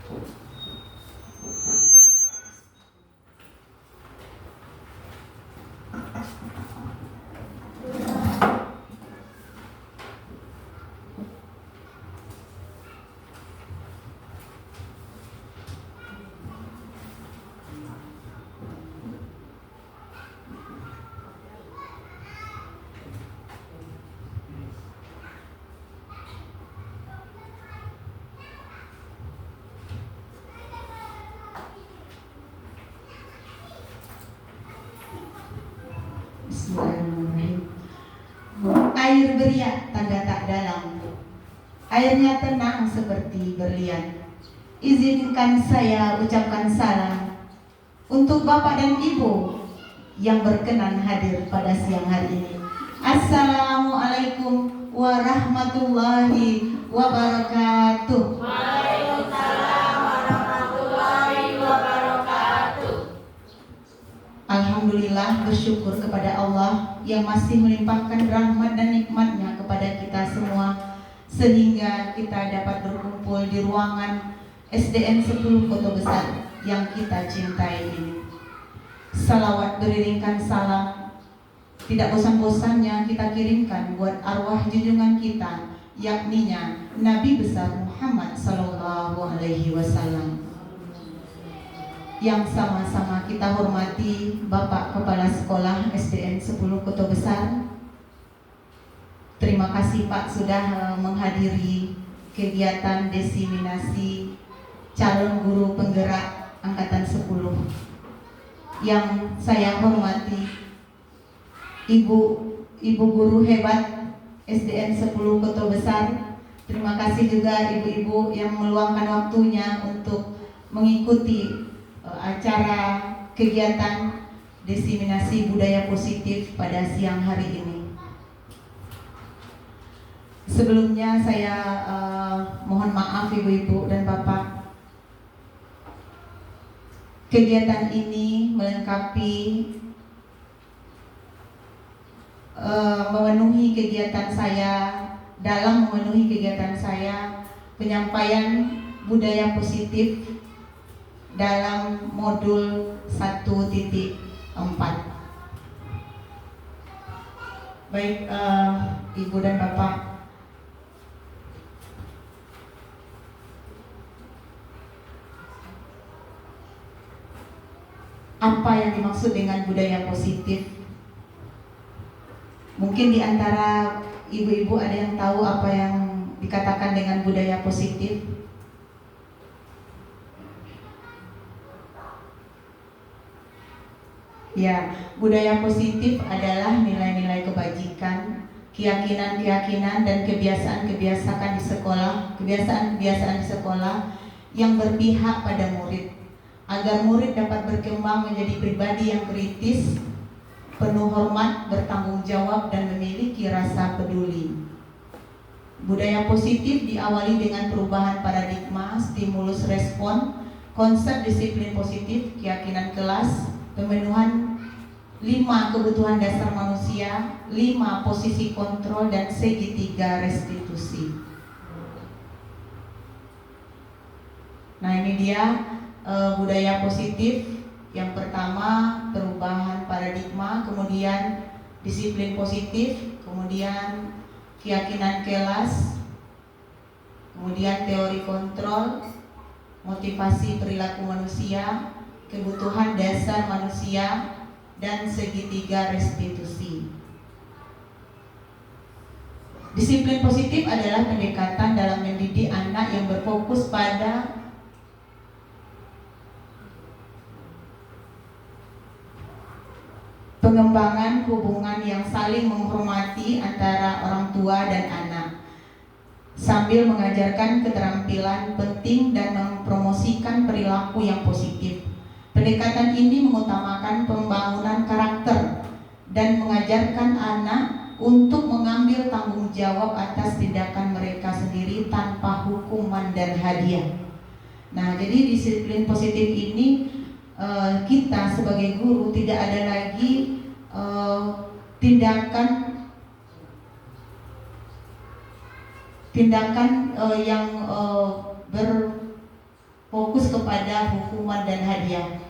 Bismillahirrahmanirrahim. Air beriak tanda tak dalam, airnya tenang seperti berlian. Izinkan saya ucapkan salam untuk Bapak dan Ibu yang berkenan hadir pada siang hari ini. Assalamualaikum warahmatullahi wabarakatuh. Waalaikumsalam warahmatullahi wabarakatuh. Alhamdulillah, bersyukur kepada Allah yang masih melimpahkan rahmat dan nikmatnya kepada kita semua, sehingga kita dapat berkumpul di ruangan SDN 10 Kota Besar yang kita cintai ini. Salawat beriringkan salam tidak bosan-bosannya kita kirimkan buat arwah junjungan kita, yakninya Nabi besar Muhammad Sallallahu Alaihi Wasallam, yang sama-sama kita hormati Bapak Kepala Sekolah SDN 10 Kota Besar. Terima kasih Pak sudah menghadiri kegiatan diseminasi calon guru penggerak angkatan 10. Yang saya hormati Ibu guru hebat SDN 10 Kota Besar. Terima kasih juga ibu-ibu yang meluangkan waktunya untuk mengikuti acara kegiatan diseminasi budaya positif pada siang hari ini. Sebelumnya saya mohon maaf ibu-ibu dan bapak. Kegiatan ini melengkapi memenuhi kegiatan saya, dalam memenuhi kegiatan saya penyampaian budaya positif dalam modul 1.4. Baik Ibu dan Bapak, apa yang dimaksud dengan budaya positif? Mungkin di antara ibu-ibu ada yang tahu apa yang dikatakan dengan budaya positif? Ya, budaya positif adalah nilai-nilai kebajikan, keyakinan-keyakinan dan kebiasaan-kebiasaan di sekolah yang berpihak pada murid, agar murid dapat berkembang menjadi pribadi yang kritis, penuh hormat, bertanggung jawab dan memiliki rasa peduli. Budaya positif diawali dengan perubahan paradigma, stimulus respon, konsep disiplin positif, keyakinan kelas, pemenuhan 5 kebutuhan dasar manusia, 5 posisi kontrol, dan segitiga restitusi. Nah, ini dia budaya positif. Yang pertama perubahan paradigma, kemudian disiplin positif, kemudian keyakinan kelas, kemudian teori kontrol, motivasi perilaku manusia, kebutuhan dasar manusia, dan segitiga restitusi. Disiplin positif adalah pendekatan dalam mendidik anak yang berfokus pada pengembangan hubungan yang saling menghormati antara orang tua dan anak, sambil mengajarkan keterampilan penting dan mempromosikan perilaku yang positif. Pendekatan ini mengutamakan pembangunan karakter dan mengajarkan anak untuk mengambil tanggung jawab atas tindakan mereka sendiri tanpa hukuman dan hadiah. Nah, jadi disiplin positif ini kita sebagai guru tidak ada lagi tindakan yang fokus kepada hukuman dan hadiah.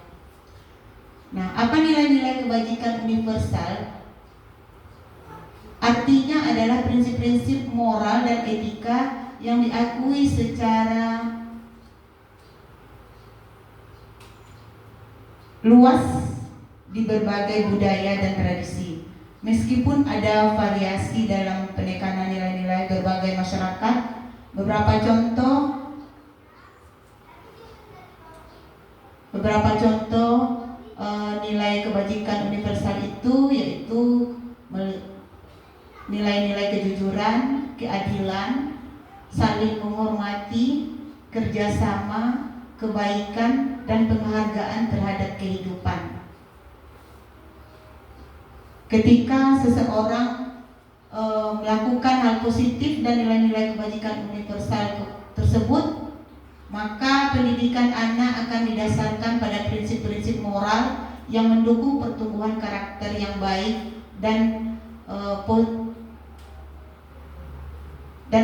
Nah, apa nilai-nilai kebajikan universal? Artinya adalah prinsip-prinsip moral dan etika yang diakui secara luas di berbagai budaya dan tradisi. Meskipun ada variasi dalam penekanan nilai-nilai berbagai masyarakat, beberapa contoh nilai kebajikan universal itu yaitu nilai-nilai kejujuran, keadilan, saling menghormati, kerjasama, kebaikan, dan penghargaan terhadap kehidupan. Ketika seseorang melakukan hal positif dan nilai-nilai kebajikan universal tersebut, maka pendidikan anak akan didasarkan pada prinsip-prinsip moral yang mendukung pertumbuhan karakter yang baik dan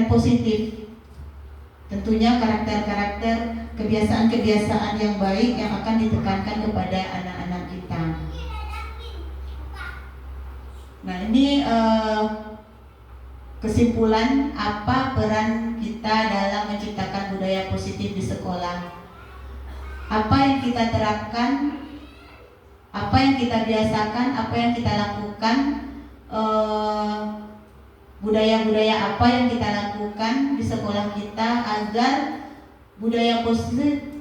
positif. Tentunya karakter-karakter, kebiasaan-kebiasaan yang baik yang akan ditekankan kepada anak-anak kita. Nah, ini kesimpulan apa peran kita dalam menciptakan budaya positif di sekolah. Apa yang kita terapkan, apa yang kita biasakan, apa yang kita lakukan, budaya-budaya apa yang kita lakukan di sekolah kita agar budaya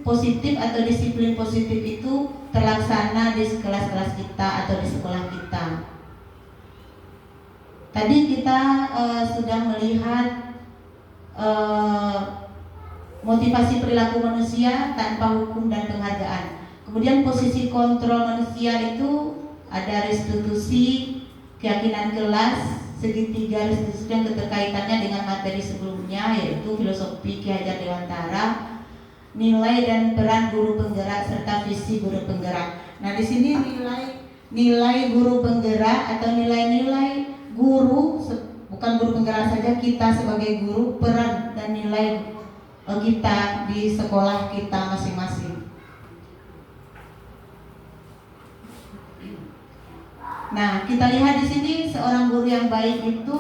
positif atau disiplin positif itu terlaksana di kelas-kelas kita atau di sekolah kita. Tadi kita sudah melihat motivasi perilaku manusia tanpa hukum dan penghargaan. Kemudian posisi kontrol manusia itu ada restitusi, keyakinan kelas, segitiga restitusi yang keterkaitannya dengan materi sebelumnya yaitu filosofi Ki Hajar Dewantara, nilai dan peran guru penggerak serta visi guru penggerak. Nah, di sini nilai guru penggerak atau nilai-nilai guru, bukan guru penggerak saja, kita sebagai guru, peran dan nilai kita di sekolah kita masing-masing. Nah, kita lihat di sini seorang guru yang baik itu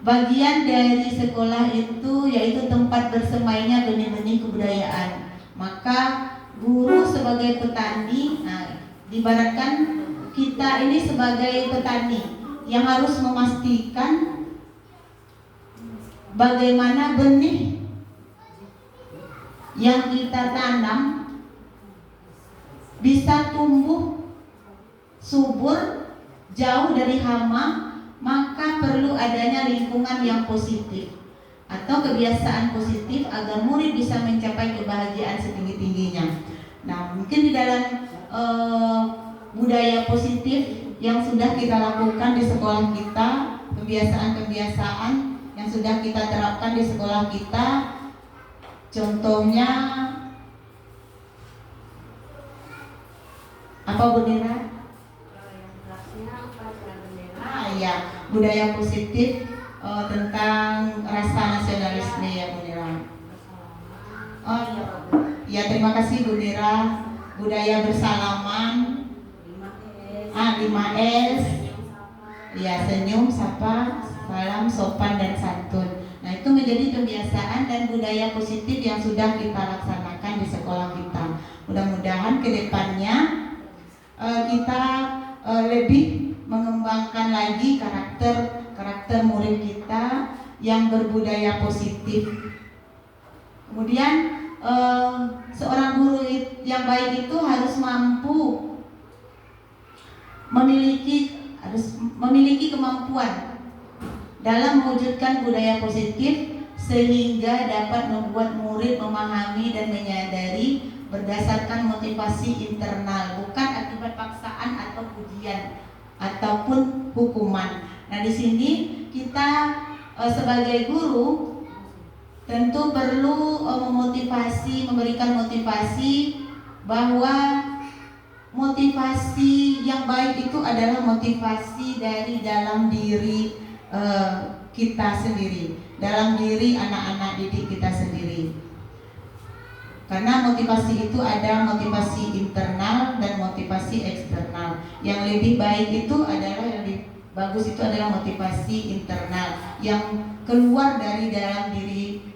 bagian dari sekolah itu yaitu tempat bersemainya benih-benih kebudayaan. Maka guru sebagai petani, nah, diibaratkan kita ini sebagai petani yang harus memastikan bagaimana benih yang kita tanam bisa tumbuh subur, jauh dari hama, maka perlu adanya lingkungan yang positif atau kebiasaan positif agar murid bisa mencapai kebahagiaan setinggi-tingginya. Nah, mungkin di dalam budaya positif yang sudah kita lakukan di sekolah kita, kebiasaan-kebiasaan yang sudah kita terapkan di sekolah kita, contohnya apa, Bu Nira? Ya, budaya positif tentang rasa nasionalisme ya, Bu Nira. Oh iya, ya, terima kasih Bu Nira. Budaya bersalaman, 5S, ya, senyum, sapa, salam, sopan dan santun. Nah, itu menjadi kebiasaan dan budaya positif yang sudah kita laksanakan di sekolah kita. Mudah-mudahan ke depannya kita lebih mengembangkan lagi karakter murid kita yang berbudaya positif. Kemudian seorang guru yang baik itu harus mampu memiliki kemampuan dalam mewujudkan budaya positif sehingga dapat membuat murid memahami dan menyadari berdasarkan motivasi internal, bukan akibat paksaan atau pujian ataupun hukuman. Nah, di sini kita sebagai guru tentu perlu memberikan motivasi bahwa motivasi yang baik itu adalah motivasi dari dalam diri kita sendiri, dalam diri anak-anak didik kita sendiri. Karena motivasi itu ada motivasi internal dan motivasi eksternal. Yang lebih baik itu adalah, yang lebih bagus itu adalah motivasi internal yang keluar dari dalam diri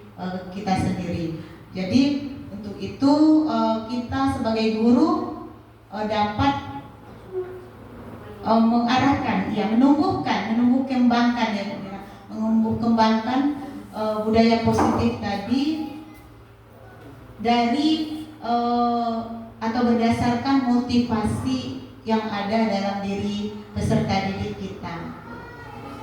kita sendiri. Jadi untuk itu kita sebagai guru dapat mengarahkan, ya, menumbuh kembangkan budaya positif tadi dari atau berdasarkan motivasi yang ada dalam diri peserta didik kita.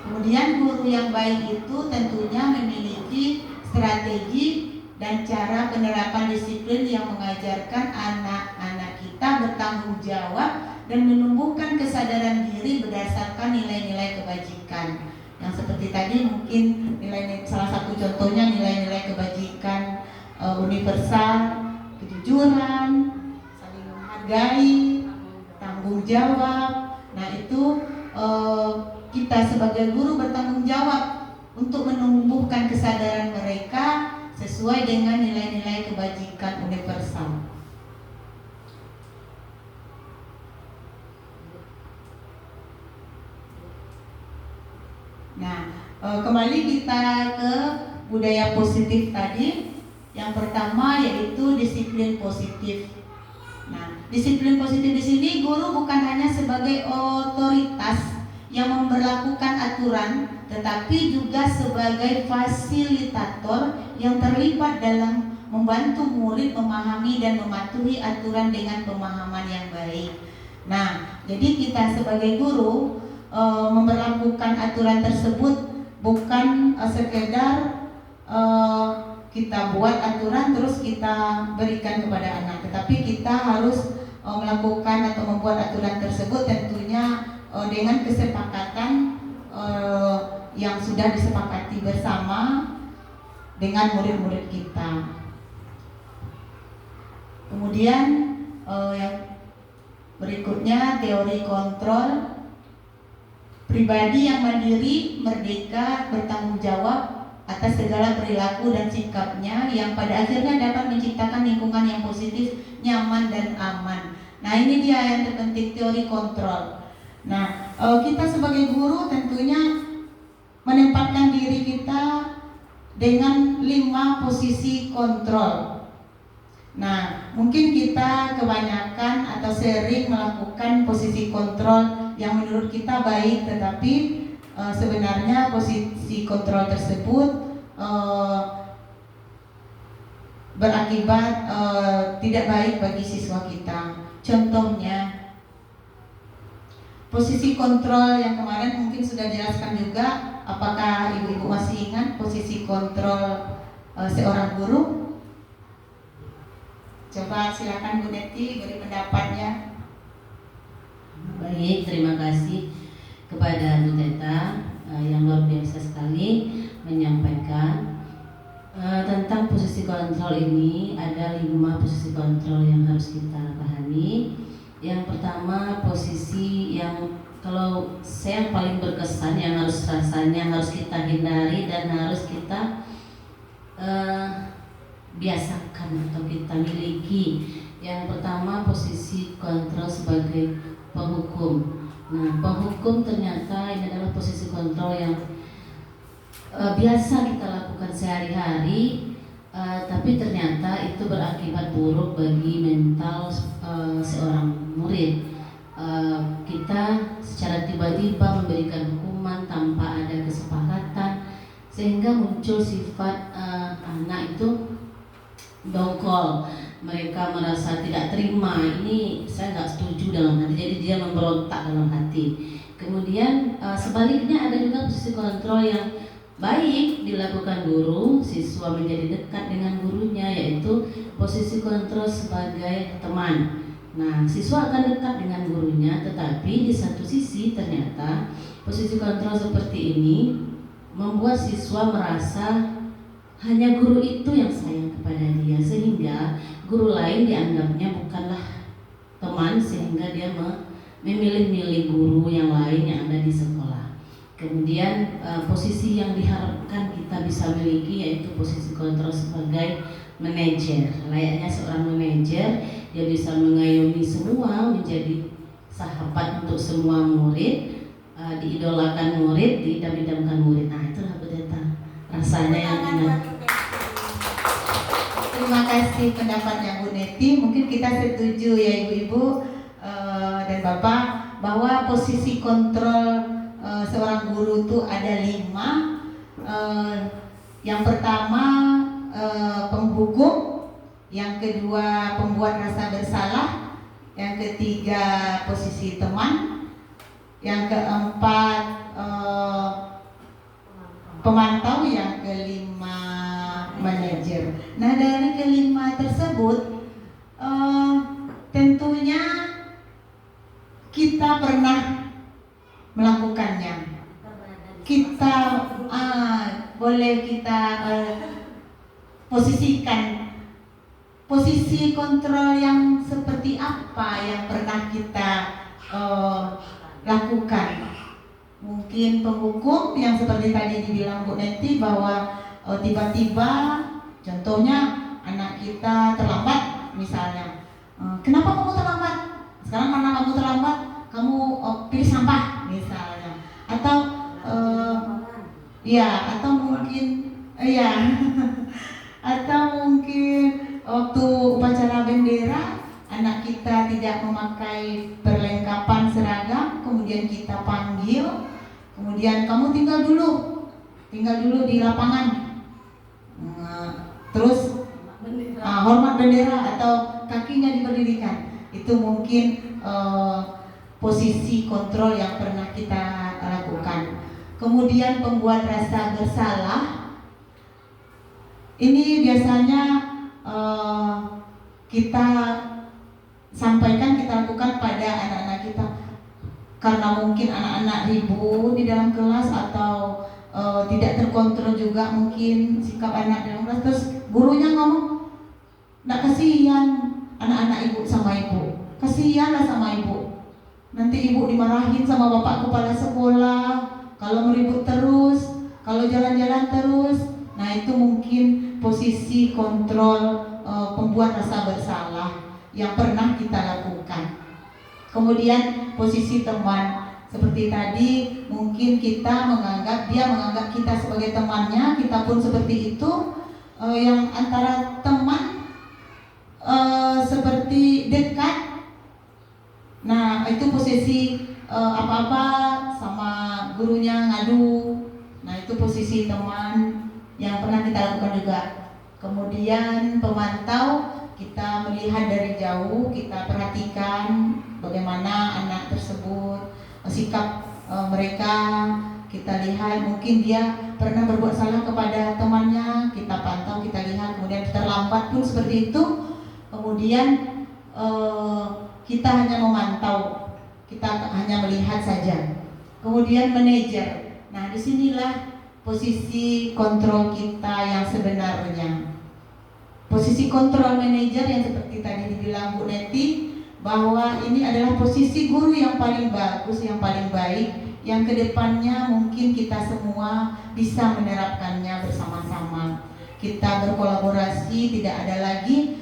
Kemudian guru yang baik itu tentunya memiliki strategi dan cara penerapan disiplin yang mengajarkan anak-anak kita bertanggung jawab dan menumbuhkan kesadaran diri berdasarkan nilai-nilai kebajikan. Yang seperti tadi mungkin salah satu contohnya nilai-nilai kebajikan universal, kejujuran, saling menghargai, tanggung jawab. Nah itu kita sebagai guru bertanggung jawab untuk menumbuhkan kesadaran mereka sesuai dengan nilai-nilai kebajikan universal. Nah, kembali kita ke budaya positif tadi. Yang pertama yaitu disiplin positif. Nah, disiplin positif di sini guru bukan hanya sebagai otoritas yang memberlakukan aturan, tetapi juga sebagai fasilitator yang terlibat dalam membantu murid memahami dan mematuhi aturan dengan pemahaman yang baik. Nah, jadi kita sebagai guru memberlakukan aturan tersebut bukan sekedar kita buat aturan terus kita berikan kepada anak, tetapi kita harus melakukan atau membuat aturan tersebut tentunya dengan kesepakatan yang sudah disepakati bersama dengan murid-murid kita. Kemudian yang berikutnya teori kontrol. Pribadi yang mandiri, merdeka, bertanggung jawab atas segala perilaku dan sikapnya yang pada akhirnya dapat menciptakan lingkungan yang positif, nyaman dan aman. Nah ini dia yang terpenting, teori kontrol. Nah kita sebagai guru tentunya menempatkan diri kita dengan 5 posisi kontrol. Nah mungkin kita kebanyakan atau sering melakukan posisi kontrol yang menurut kita baik, tetapi sebenarnya posisi kontrol tersebut berakibat tidak baik bagi siswa kita. Contohnya posisi kontrol yang kemarin mungkin sudah dijelaskan juga. Apakah ibu-ibu masih ingat posisi kontrol seorang guru? Coba silakan Bu Neti beri pendapatnya. Baik, terima kasih kepada Bu Teta yang luar biasa sekali menyampaikan tentang posisi kontrol ini. Ada 5 posisi kontrol yang harus kita pahami. Yang pertama, posisi yang kalau saya paling berkesan, yang harus rasanya harus kita hindari dan harus kita biasakan atau kita miliki. Yang pertama, posisi kontrol sebagai penghukum. Nah, penghukum ternyata ini adalah posisi kontrol yang biasa kita lakukan sehari-hari, tapi ternyata itu berakibat buruk bagi mental seorang murid. Kita secara tiba-tiba memberikan hukuman tanpa ada kesepakatan, sehingga muncul sifat anak itu dongkol. Mereka merasa tidak terima, ini saya nggak setuju dalam hati, jadi dia memberontak dalam hati. Kemudian sebaliknya ada juga posisi kontrol yang baik dilakukan guru, siswa menjadi dekat dengan gurunya, yaitu posisi kontrol sebagai teman. Nah, siswa akan dekat dengan gurunya, tetapi di satu sisi ternyata posisi kontrol seperti ini membuat siswa merasa hanya guru itu yang sayang kepada dia, sehingga guru lain dianggapnya bukanlah teman, sehingga dia memilih-milih guru yang lain yang ada di sekolah. Kemudian posisi yang diharapkan kita bisa miliki yaitu posisi kontrol sebagai manajer. Layaknya seorang manajer, dia bisa mengayomi semua, menjadi sahabat untuk semua murid, diidolakan murid, diidam-idamkan murid. Nah, itulah pendeta rasanya yang enak. Terima kasih pendapatnya Bu Neti. Mungkin kita setuju ya Ibu-ibu dan Bapak bahwa posisi kontrol seorang guru itu ada 5. Yang pertama penghukum, yang kedua pembuat rasa bersalah, yang ketiga posisi teman, yang keempat pemantau, yang kelima manajer. Nah, dari kelima tersebut tentunya kita pernah melakukannya. Kita boleh kita posisikan posisi kontrol yang seperti apa yang pernah kita lakukan. Mungkin penghukum yang seperti tadi dibilang Bu Neti bahwa tiba-tiba contohnya anak kita terlambat misalnya, kenapa kamu terlambat? Sekarang karena kamu terlambat, kamu pilih sampah misalnya, atau ya, atau mungkin ya atau mungkin waktu upacara bendera anak kita tidak memakai perlengkapan seragam, kemudian kita panggil, kemudian kamu tinggal dulu di lapangan, terus hormat bendera atau kakinya diberdirikan. Itu mungkin posisi kontrol yang pernah kita lakukan. Kemudian pembuat rasa bersalah, ini biasanya kita sampaikan, kita lakukan pada anak-anak kita karena mungkin anak-anak ribut di dalam kelas atau tidak terkontrol juga mungkin sikap anak dalam kelas, terus gurunya ngomong, "Nggak, kasihan anak-anak ibu sama ibu, kasihanlah sama ibu, nanti ibu dimarahin sama bapak kepala sekolah kalau meribut terus, kalau jalan-jalan terus." Nah, itu mungkin posisi kontrol pembuat rasa bersalah yang pernah kita lakukan. Kemudian posisi teman, seperti tadi mungkin dia menganggap kita sebagai temannya, kita pun seperti itu, yang antara teman seperti dekat. Nah, itu posisi apa-apa sama gurunya ngadu. Nah, itu posisi teman yang pernah kita lakukan juga. Kemudian pemantau, kita melihat dari jauh, kita perhatikan bagaimana anak tersebut, sikap mereka, kita lihat mungkin dia pernah berbuat salah kepada temannya, kita pantau, kita lihat, kemudian terlambat pun seperti itu. Kemudian kita hanya memantau, kita hanya melihat saja. Kemudian manajer. Nah, disinilah posisi kontrol kita yang sebenarnya. Posisi kontrol manajer yang seperti tadi dibilang Bu Neti, bahwa ini adalah posisi guru yang paling bagus, yang paling baik, yang kedepannya mungkin kita semua bisa menerapkannya bersama-sama. Kita berkolaborasi, tidak ada lagi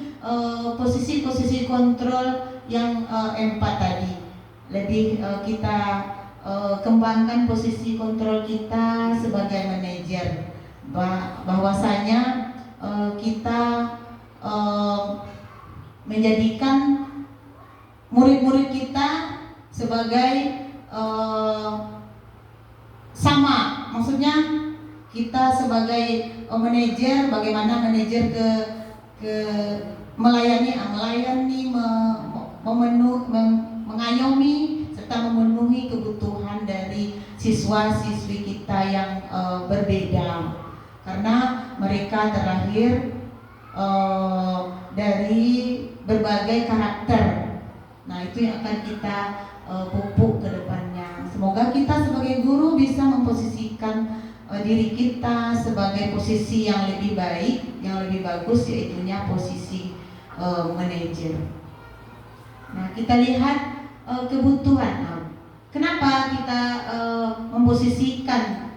posisi-posisi kontrol yang 4 tadi. Lebih kita kembangkan posisi kontrol kita sebagai manajer, bahwasanya kita menjadikan murid-murid kita sebagai sama, maksudnya kita sebagai manajer, bagaimana manajer ke melayani, mengayomi serta memenuhi kebutuhan dari siswa-siswi kita yang berbeda, karena mereka terlahir dari berbagai karakter. Nah, itu yang akan kita pupuk ke depannya. Semoga kita sebagai guru bisa memposisikan diri kita sebagai posisi yang lebih baik, yang lebih bagus, yaitunya posisi manajer. Nah, kita lihat kebutuhan. Kenapa kita memposisikan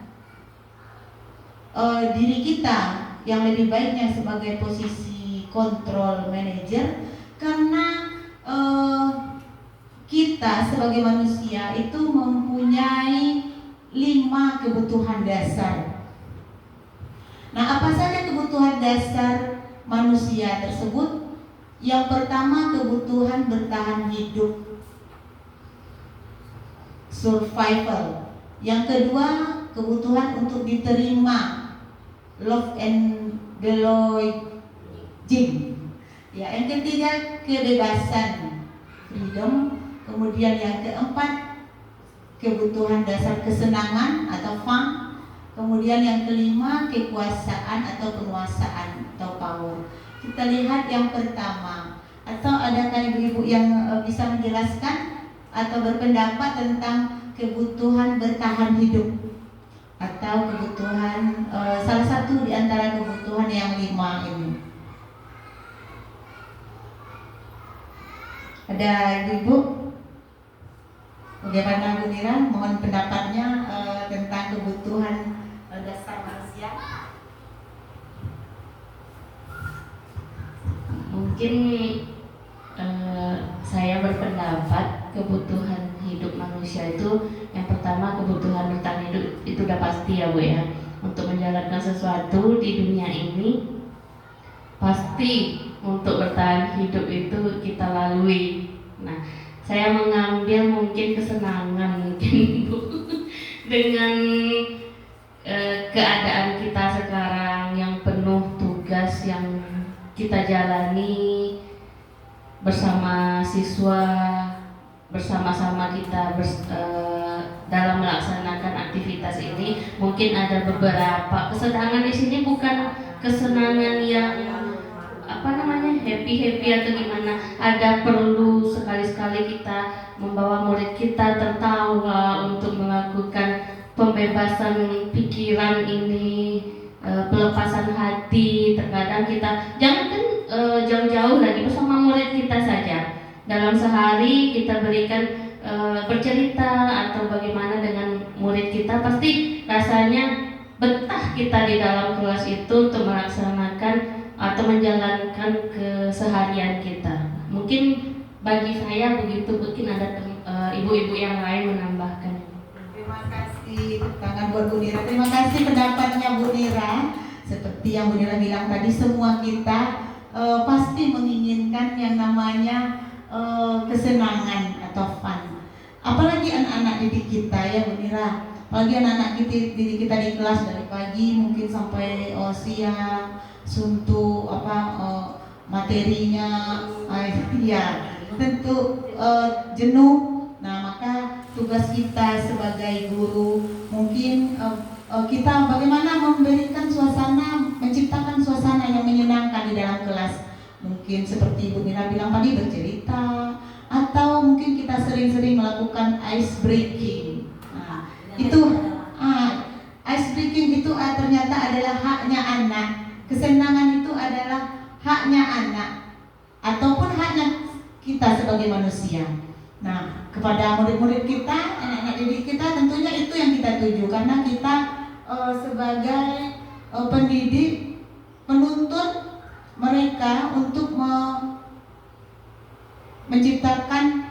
diri kita yang lebih baiknya sebagai posisi control manager karena kita sebagai manusia itu mempunyai 5 kebutuhan dasar. Nah, apa saja kebutuhan dasar manusia tersebut? Yang pertama, kebutuhan bertahan hidup, survival. Yang kedua, kebutuhan untuk diterima, love and belonging. Ya, yang ketiga, kebebasan, freedom. Kemudian yang keempat, kebutuhan dasar kesenangan atau fun. Kemudian yang kelima, kekuasaan atau penguasaan atau power. Kita lihat yang pertama. Atau adakah ibu-ibu yang bisa menjelaskan atau berpendapat tentang kebutuhan bertahan hidup atau kebutuhan salah satu di antara kebutuhan yang 5 ini? Ada ibu-ibu? Bagaimana Bu Nira? Mohon pendapatnya tentang kebutuhan dasar manusia. Mungkin saya berpendapat kebutuhan hidup manusia itu yang pertama kebutuhan bertahan hidup itu udah pasti ya Bu ya. Untuk menjalankan sesuatu di dunia ini pasti untuk bertahan hidup itu kita lalui. Nah, saya mengambil mungkin kesenangan mungkin Bu dengan keadaan kita sekarang yang penuh tugas yang kita jalani bersama siswa, bersama-sama kita dalam melaksanakan aktivitas ini. Mungkin ada beberapa kesenangan di sini, bukan kesenangan yang happy atau gimana. Ada perlu sekali-sekali kita membawa murid kita tertawa untuk melakukan pembebasan pikiran ini, pelepasan hati. Terkadang kita jangan jauh-jauh lagi bersama murid kita saja. Dalam sehari kita berikan bercerita atau bagaimana dengan murid kita, pasti rasanya betah kita di dalam kelas itu untuk melaksanakan atau menjalankan keseharian kita. Mungkin bagi saya begitu. Mungkin ada ibu-ibu yang lain menambahkan. Terima kasih, tepuk tangan buat Bu Nira. Terima kasih pendapatnya Bu Nira. Seperti yang Bu Nira bilang tadi, semua kita pasti menginginkan yang namanya kesenangan atau fun. Apalagi anak-anak didik kita ya Bu Nira. Apalagi anak-anak didik kita di kelas dari pagi mungkin sampai siang, suntuk materinya, ya tentu jenuh. Nah, maka tugas kita sebagai guru mungkin kita bagaimana memberikan suasana, menciptakan suasana yang menyenangkan di dalam kelas. Mungkin seperti Ibu Nira bilang tadi, bercerita, atau mungkin kita sering-sering melakukan ice breaking. Nah, itu ice breaking itu ternyata adalah haknya anak. Kesenangan itu adalah haknya anak ataupun haknya kita sebagai manusia. Nah, kepada murid-murid kita, anak-anak didik kita, tentunya itu yang kita tuju, karena kita sebagai pendidik menuntut mereka untuk menciptakan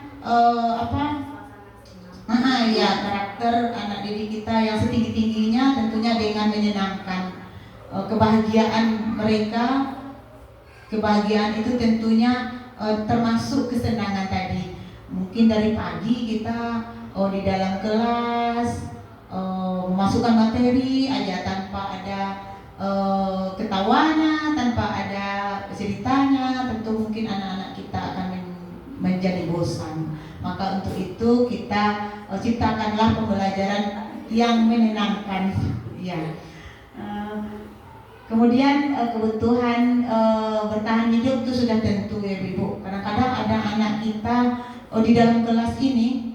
karakter anak didik kita yang setinggi-tingginya, tentunya dengan menyenangkan. Kebahagiaan mereka, kebahagiaan itu tentunya termasuk kesenangan tadi. Mungkin dari pagi kita di dalam kelas memasukkan materi aja tanpa ada ketawanya, tanpa ada ceritanya, tentu mungkin anak-anak kita akan menjadi bosan. Maka untuk itu kita ciptakanlah pembelajaran yang menyenangkan. Ya. Kemudian kebutuhan bertahan hidup itu sudah tentu ya Ibu. Kadang-kadang ada anak kita di dalam kelas ini,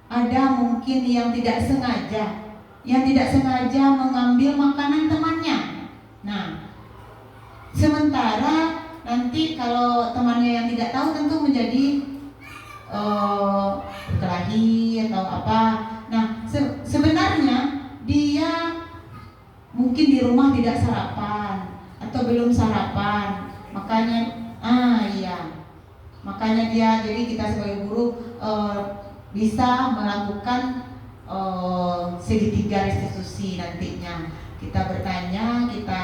ada mungkin yang tidak sengaja mengambil makanan temannya. Nah, sementara nanti kalau temannya yang tidak tahu tentu menjadi berkelahi atau apa. Nah, sebenarnya dia mungkin di rumah tidak sarapan atau belum sarapan. Makanya iya. Makanya jadi kita sebagai guru bisa melakukan segitiga restitusi nantinya. Kita bertanya, kita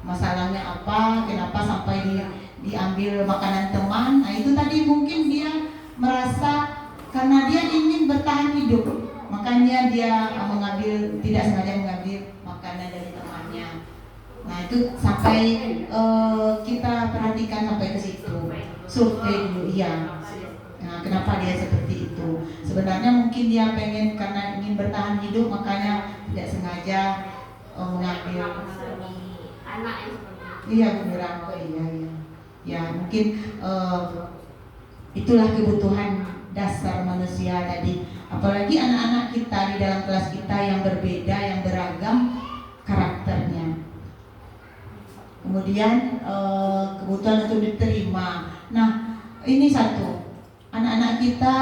masalahnya apa, kenapa sampai diambil makanan teman. Nah itu tadi mungkin dia merasa karena dia ingin bertahan hidup, makanya dia tidak sengaja mengambil makanan dari temannya. Nah itu sampai kita perhatikan sampai ke situ, survei dulu, iya. Nah kenapa dia seperti itu? Sebenarnya mungkin dia pengen karena ingin bertahan hidup, makanya tidak sengaja mengambil anak yang seperti itu. Iya beneran, iya. Ya mungkin itulah kebutuhan dasar manusia tadi. Apalagi anak-anak kita di dalam kelas kita yang berbeda, yang beragam karakternya. Kemudian kebutuhan untuk diterima. Nah ini satu, anak-anak kita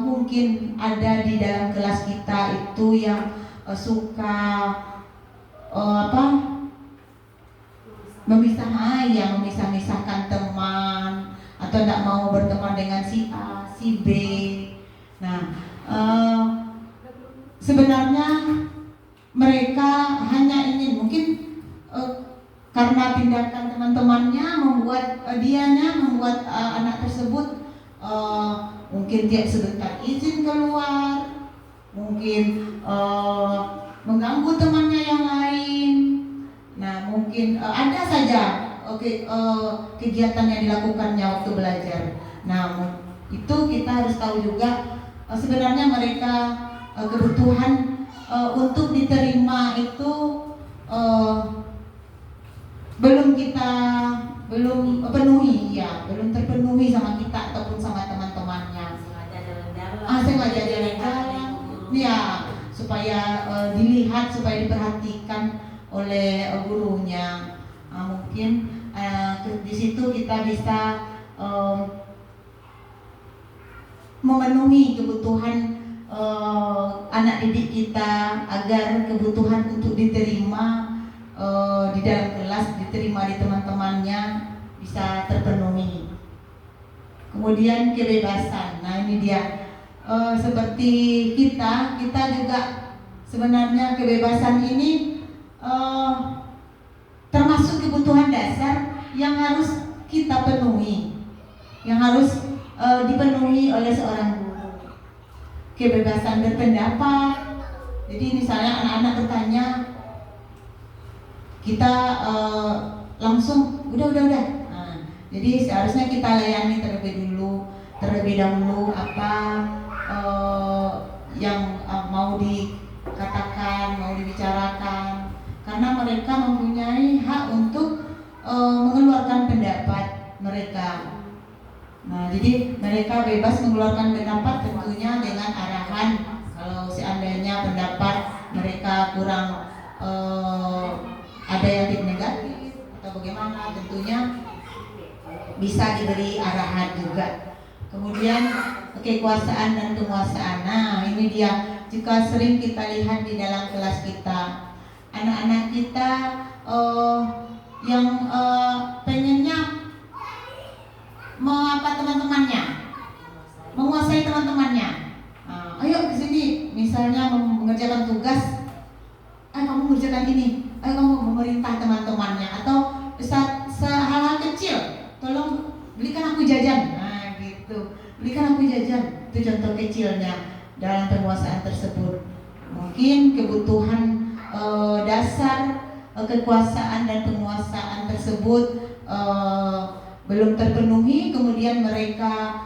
mungkin ada di dalam kelas kita itu yang suka memisah-misahkan teman atau tidak mau berteman dengan si A, si B. Nah, sebenarnya mereka hanya ingin mungkin karena tindakan teman-temannya membuat anak tersebut mungkin dia sebentar izin keluar, mungkin mengganggu temannya yang lain. Nah mungkin ada saja kegiatan yang dilakukannya waktu belajar. Nah itu kita harus tahu juga sebenarnya mereka kebutuhan untuk diterima itu belum terpenuhi sama kita ataupun sama teman-temannya. Sengaja jalan-jalan, ya supaya dilihat, supaya diperhatikan oleh gurunya. Mungkin di situ kita bisa memenuhi kebutuhan anak didik kita agar kebutuhan untuk diterima di dalam kelas, diterima di teman-temannya bisa terpenuhi. Kemudian kebebasan. Nah ini dia, seperti kita juga sebenarnya kebebasan ini termasuk kebutuhan dasar yang harus kita penuhi, yang harus dipenuhi oleh seorang guru. Kebebasan berpendapat. Jadi misalnya anak-anak bertanya, kita langsung udah. Nah, jadi seharusnya kita layani terlebih dahulu apa yang mau dikatakan, mau dibicarakan, karena mereka mempunyai hak untuk mengeluarkan pendapat mereka. Nah, jadi mereka bebas mengeluarkan pendapat tentunya dengan arahan. Kalau seandainya pendapat mereka kurang ada yang tidak negatif atau bagaimana, tentunya bisa diberi arahan juga. Kemudian kekuasaan dan penguasaan. Nah ini dia, jika sering kita lihat di dalam kelas kita, anak-anak kita yang pengennya teman-temannya, menguasai teman-temannya. Ayo ke sini, misalnya mengerjakan tugas, kamu mengerjakan ini, ayo kamu memerintah teman-temannya, atau hal-hal kecil, tolong belikan aku jajan. Nah gitu, belikan aku jajan. Itu contoh kecilnya dalam penguasaan tersebut. Mungkin kebutuhan dasar kekuasaan dan penguasaan tersebut belum terpenuhi. Kemudian mereka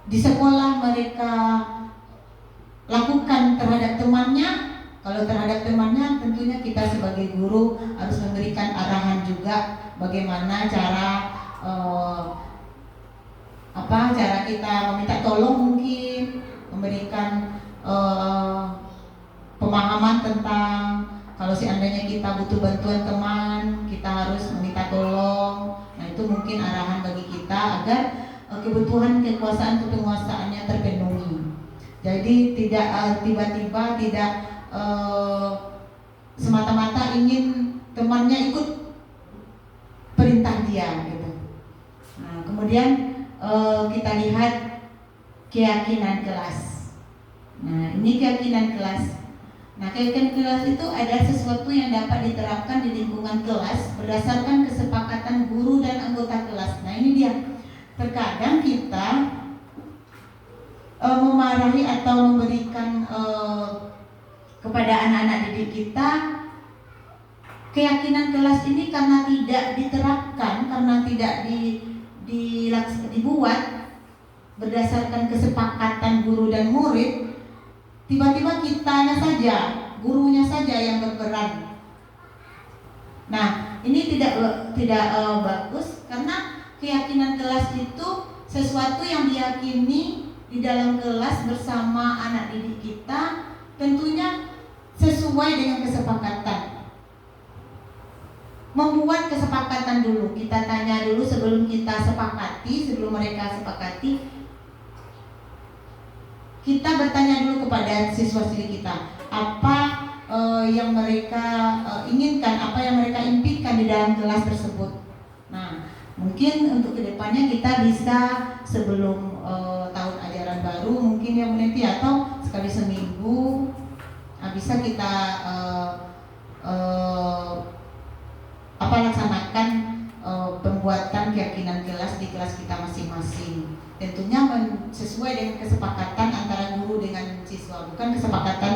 di sekolah mereka lakukan terhadap temannya. Kalau terhadap temannya, tentunya kita sebagai guru harus memberikan arahan juga bagaimana cara kita meminta tolong, mungkin memberikan pemahaman tentang kalau seandainya kita butuh bantuan teman, kita harus meminta tolong. Nah itu mungkin arahan bagi kita agar kebutuhan kekuasaan atau penguasaannya terpenuhi. Jadi tidak tiba-tiba, tidak semata-mata ingin temannya ikut perintah dia gitu. Nah, kemudian kita lihat keyakinan kelas. Nah, ini keyakinan kelas. Nah, keyakinan kelas itu adalah sesuatu yang dapat diterapkan di lingkungan kelas berdasarkan kesepakatan guru dan anggota kelas. Nah, ini dia. Terkadang kita memarahi atau memberikan kepada anak-anak didik kita keyakinan kelas ini karena tidak diterapkan, karena tidak dibuat berdasarkan kesepakatan guru dan murid. Tiba-tiba kitanya saja, gurunya saja yang berperan. Nah, ini tidak bagus karena keyakinan kelas itu sesuatu yang diyakini di dalam kelas bersama anak didik kita, tentunya sesuai dengan kesepakatan. Membuat kesepakatan dulu, kita tanya dulu sebelum kita sepakati, sebelum mereka sepakati. Kita bertanya dulu kepada siswa-siswi kita, apa yang mereka inginkan, apa yang mereka impikan di dalam kelas tersebut. Nah, mungkin untuk kedepannya kita bisa sebelum tahun ajaran baru mungkin ya meneliti atau sekali seminggu bisa kita laksanakan pembuatan keyakinan kelas di kelas kita masing-masing. Tentunya sesuai dengan kesepakatan antara guru dengan siswa, bukan kesepakatan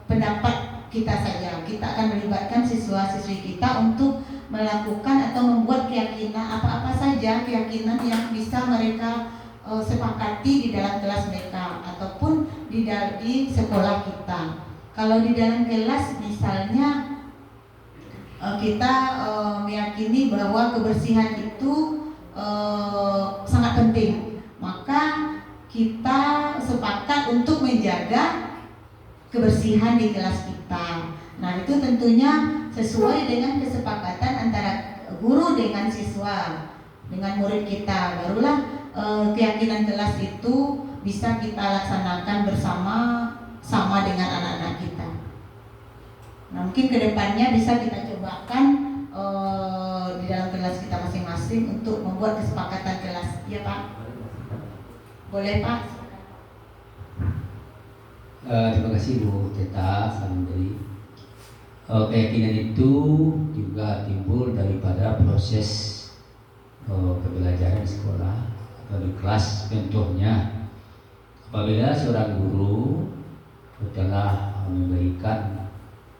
pendapat kita saja. Kita akan melibatkan siswa-siswi kita untuk melakukan atau membuat keyakinan apa-apa saja keyakinan yang bisa mereka sepakati di dalam kelas mereka ataupun di sekolah kita. Kalau di dalam kelas misalnya kita meyakini bahwa kebersihan itu sangat penting, maka kita sepakat untuk menjaga kebersihan di kelas kita. Nah, itu tentunya sesuai dengan kesepakatan antara guru dengan siswa, dengan murid kita. Barulah keyakinan kelas itu bisa kita laksanakan sama dengan anak-anak kita. Nah, mungkin kedepannya bisa kita cobakan di dalam kelas kita masing-masing untuk membuat kesepakatan kelas. Ya Pak? Boleh Pak? Terima kasih Bu Teta Sanandri. Keyakinan itu juga timbul daripada proses pembelajaran di sekolah atau di kelas. Contohnya, apabila seorang guru telah memberikan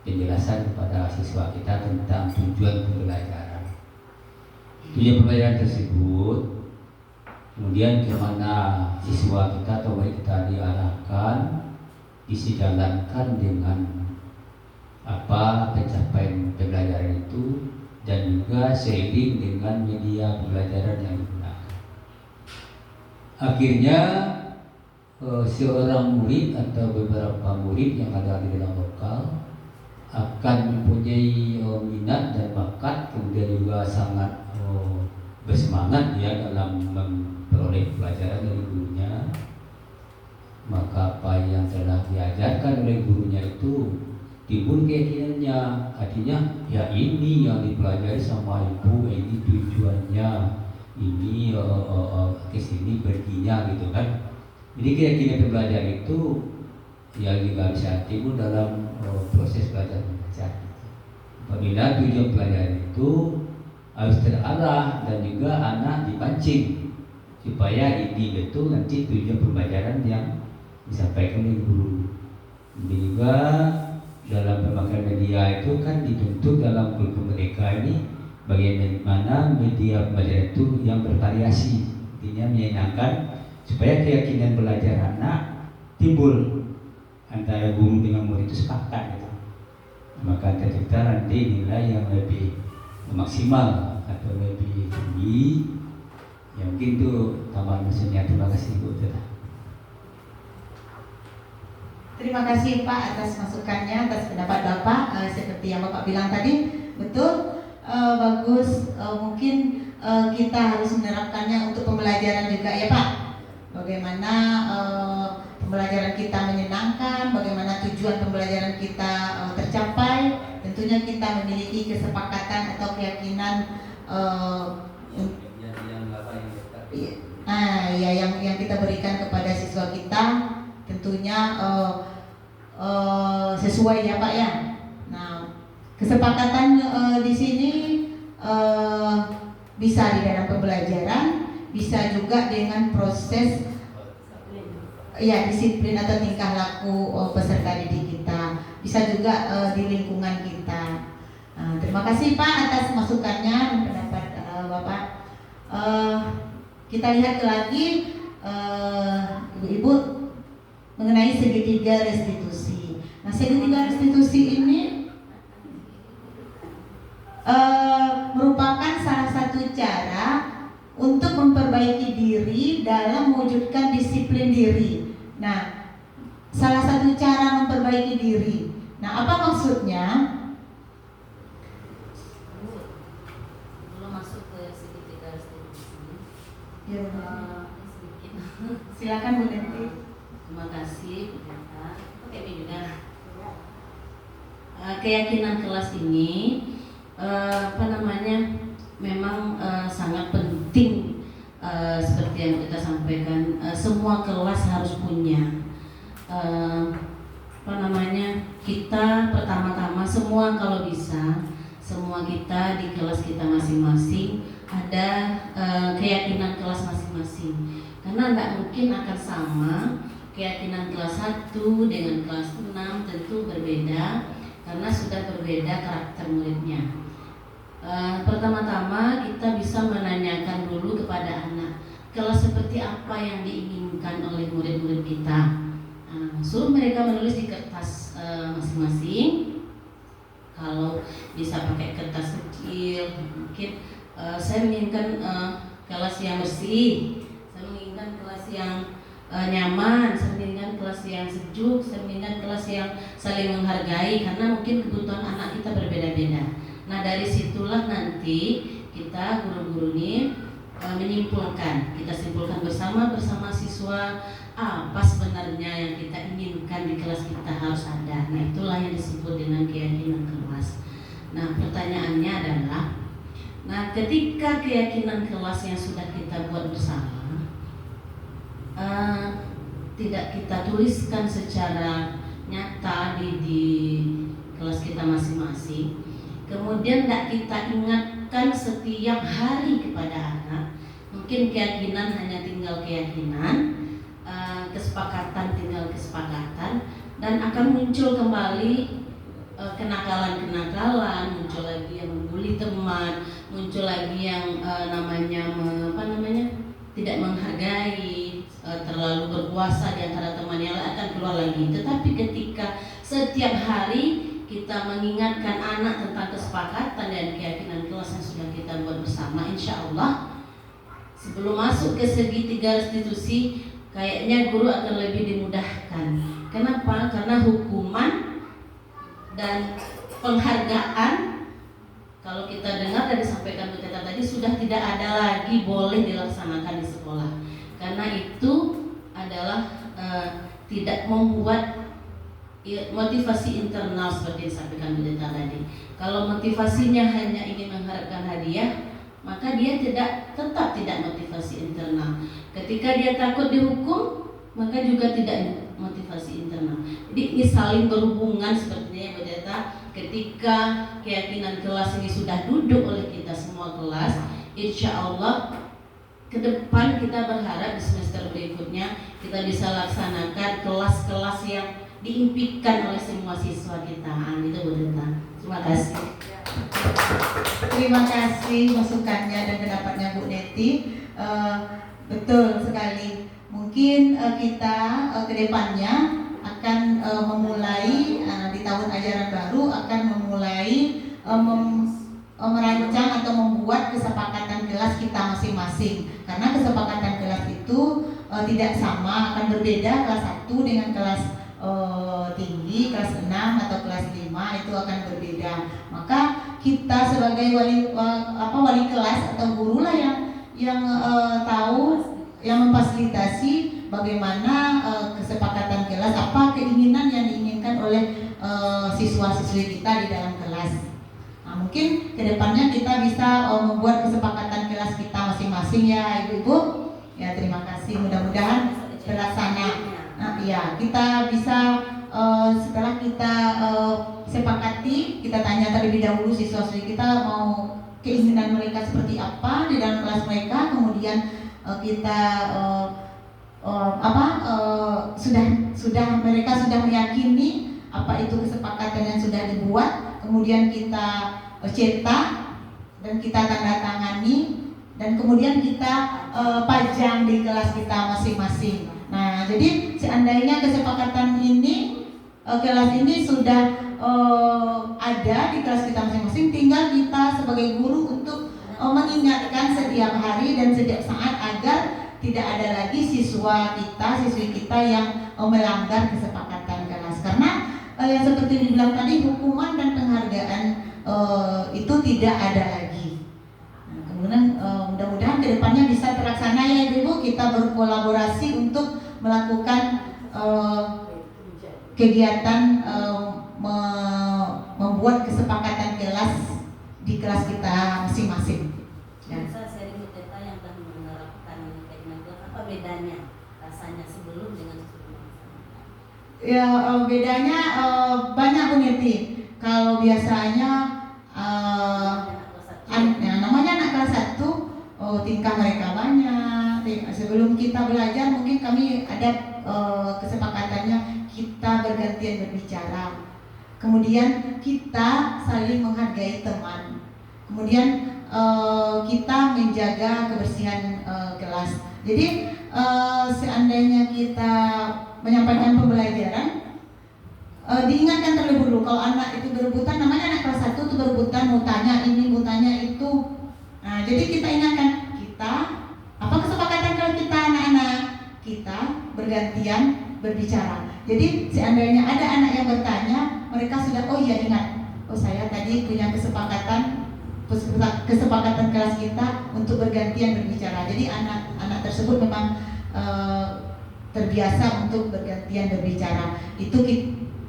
penjelasan kepada siswa kita tentang tujuan pembelajaran. Tujuan pembelajaran tersebut kemudian kemana siswa kita atau murid kita diarahkan, disejalankan dengan apa pencapaian pembelajaran itu, dan juga seiring dengan media pembelajaran yang digunakan. Akhirnya seorang murid atau beberapa murid yang ada di dalam lokal akan mempunyai minat dan bakat, kemudian juga sangat bersemangat ya dalam memperoleh pelajaran dari gurunya. Maka apa yang telah diajarkan oleh gurunya itu timbul keyakinannya, artinya ya ini yang dipelajari sama ibu, ini tujuannya, ini kesini perginya gitu kan. Jadi keyakinan pembelajaran itu ya juga bisa timbul dalam proses belajar mengajar. Apabila tujuan pelajaran itu harus terarah dan juga anak dipancing supaya ini betul nanti tujuan pembelajaran yang disampaikan oleh guru. Ini juga dalam pemakaian media itu kan dituntut dalam kurikulum Merdeka ini bagaimana media pembelajaran itu yang bervariasi, artinya menyenangkan supaya keyakinan belajar anak timbul antara guru dengan murid itu sepakat gitu. Maka tercipta nanti nilai yang lebih maksimal atau lebih tinggi. Ya mungkin itu tambahan maksudnya. Terima kasih Bu Teta. Terima kasih Pak atas masukannya, atas pendapat Bapak. Seperti yang Bapak bilang tadi, betul, bagus. Mungkin kita harus menerapkannya untuk pembelajaran juga ya Pak. Bagaimana pembelajaran kita menyenangkan, bagaimana tujuan pembelajaran kita tercapai. Tentunya tentunya kita memiliki kesepakatan atau keyakinan yang kita berikan kepada siswa kita tentunya sesuai ya Pak ya. Nah, kesepakatan di sini bisa di dalam pembelajaran, bisa juga dengan proses ya disiplin atau tingkah laku peserta didik kita, bisa juga di lingkungan kita. Terima kasih Pak atas masukannya dan pendapat Bapak. Kita lihat lagi Ibu-ibu mengenai segitiga restitusi. Nah, segitiga restitusi ini merupakan salah satu cara untuk memperbaiki diri dalam mewujudkan disiplin diri. Nah, salah satu cara memperbaiki diri. Nah, apa maksudnya? Belum masuk ke segitiga restitusi. Ya, Sedikit. silakan Bu Neti. Terima kasih Bu Neta. Oke, ini juga keyakinan kelas ini memang sangat penting, seperti yang kita sampaikan, semua kelas harus punya. Kita pertama-tama semua kalau bisa, semua kita di kelas kita masing-masing ada keyakinan kelas masing-masing, karena tidak mungkin akan sama keyakinan kelas 1 dengan kelas 6, tentu berbeda karena sudah berbeda karakter muridnya. Pertama-tama kita bisa menanyakan dulu kepada anak kelas seperti apa yang diinginkan oleh murid-murid kita. Suruh mereka menulis di kertas masing-masing. Kalau bisa pakai kertas kecil, mungkin saya menginginkan kelas yang bersih, saya menginginkan kelas yang nyaman, saya menginginkan kelas yang sejuk, saya menginginkan kelas yang saling menghargai, karena mungkin kebutuhan anak kita berbeda-beda. Nah, dari situlah nanti kita guru-guru ini menyimpulkan, kita simpulkan bersama siswa apa sebenarnya yang kita inginkan di kelas kita harus ada. Nah, itulah yang disebut dengan keyakinan kelas. Nah, pertanyaannya adalah, nah ketika keyakinan kelas yang sudah kita buat bersama tidak kita tuliskan secara nyata di kelas kita masing-masing, kemudian tidak kita ingatkan setiap hari kepada anak, mungkin keyakinan hanya tinggal keyakinan, kesepakatan tinggal kesepakatan, dan akan muncul kembali kenakalan-kenakalan, muncul lagi yang membuli teman, muncul lagi yang tidak menghargai, terlalu berkuasa di antara teman yang lain, akan keluar lagi. Tetapi ketika setiap hari kita mengingatkan anak tentang kesepakatan dan keyakinan kelas yang sudah kita buat bersama, insya Allah sebelum masuk ke segitiga restitusi kayaknya guru akan lebih dimudahkan. Kenapa? Karena hukuman dan penghargaan, kalau kita dengar dan disampaikan Bu Teta tadi, sudah tidak ada lagi boleh dilaksanakan di sekolah, karena itu adalah tidak membuat motivasi internal seperti yang disampaikan Bu Teta tadi. Kalau motivasinya hanya ingin mengharapkan hadiah, maka dia tetap tidak motivasi internal. Ketika dia takut dihukum, maka juga tidak motivasi internal. Jadi ini saling berhubungan sepertinya Bu Teta. Ketika keyakinan kelas ini sudah duduk oleh kita semua kelas, insya Allah ke depan kita berharap di semester berikutnya kita bisa laksanakan kelas-kelas yang diimpikan oleh semua siswa kita. Itu Bu Teta. Terima kasih. Terima kasih masukannya dan pendapatnya Bu Neti. Betul sekali. Mungkin kita ke depannya akan memulai di tahun ajaran baru akan memulai merancang atau membuat kesepakatan kelas kita masing-masing. Karena kesepakatan kelas itu tidak sama, akan berbeda kelas 1 dengan kelas tinggi, kelas 6 atau kelas 5 itu akan berbeda. Maka kita sebagai wali kelas atau guru lah yang tahu, yang memfasilitasi bagaimana kesepakatan kelas, apa keinginan yang diinginkan oleh siswa-siswi kita di dalam kelas. Nah, mungkin kedepannya kita bisa membuat kesepakatan kelas kita masing-masing ya Ibu-Ibu. Ya, terima kasih, mudah-mudahan terlaksana. Nah, ya, kita bisa setelah kita sepakati, kita tanya terlebih dahulu siswa-siswi kita mau keinginan mereka seperti apa di dalam kelas mereka, kemudian kita sudah mereka sudah meyakini apa itu kesepakatan yang sudah dibuat, kemudian kita cetak dan kita tanda tangani dan kemudian kita pajang di kelas kita masing-masing. Nah, jadi seandainya kesepakatan ini kelas ini sudah ada di kelas kita masing-masing, tinggal kita sebagai guru untuk mengingatkan setiap hari dan setiap saat agar tidak ada lagi siswi kita yang melanggar kesepakatan kelas. Karena yang seperti dibilang tadi, hukuman dan penghargaan itu tidak ada lagi. Nah, kemudian mudah-mudahan kedepannya bisa terlaksana ya Ibu. Kita berkolaborasi untuk melakukan kegiatan membuat kesepakatan kelas di kelas kita masing-masing. Ya. Bisa sharing data yang telah menerapkan keinginan kelas, apa bedanya rasanya sebelum dengan sesudah? Ya, bedanya banyak Bu Neti. Kalau biasanya namanya anak kelas 1, tingkah mereka banyak. Sebelum kita belajar mungkin kami ada kesepakatannya kita bergantian berbicara. Kemudian kita saling menghargai teman. Kemudian kita menjaga kebersihan kelas. Jadi seandainya kita menyampaikan pembelajaran, diingatkan terlebih dulu kalau anak itu berebutan, namanya anak kelas 1 itu berebutan mau tanya ini, mau tanya itu. Nah, jadi kita ingatkan, kita apa kesepakatan kalau kita anak-anak, kita bergantian berbicara. Jadi seandainya ada anak yang bertanya, mereka sudah oh iya ingat, oh saya tadi punya kesepakatan kelas kita untuk bergantian berbicara. Jadi anak-anak tersebut memang terbiasa untuk bergantian berbicara. Itu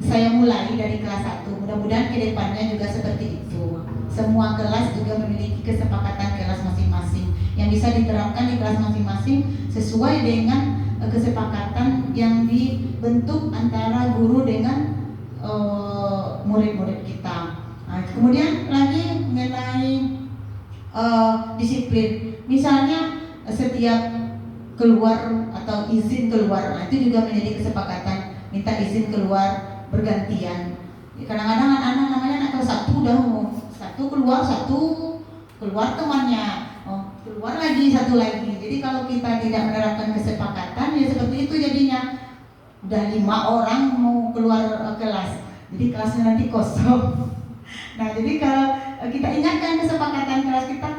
saya mulai dari kelas 1. Mudah-mudahan kedepannya juga seperti itu. Semua kelas juga memiliki kesepakatan kelas masing-masing yang bisa diterapkan di kelas masing-masing sesuai dengan kesepakatan yang dibentuk antara guru dengan murid-murid kita. Nah, kemudian lagi mengenai disiplin, misalnya setiap keluar atau izin keluar, nah itu juga menjadi kesepakatan minta izin keluar bergantian. Kadang-kadang anak-anak namanya anak kelas 1 udah satu keluar temannya, keluar lagi satu lagi. Jadi kalau kita tidak menerapkan kesepakatan ya seperti itu jadinya. Udah 5 orang mau keluar kelas, jadi kelasnya nanti kosong. Nah, jadi kalau kita ingatkan kesepakatan kelas kita,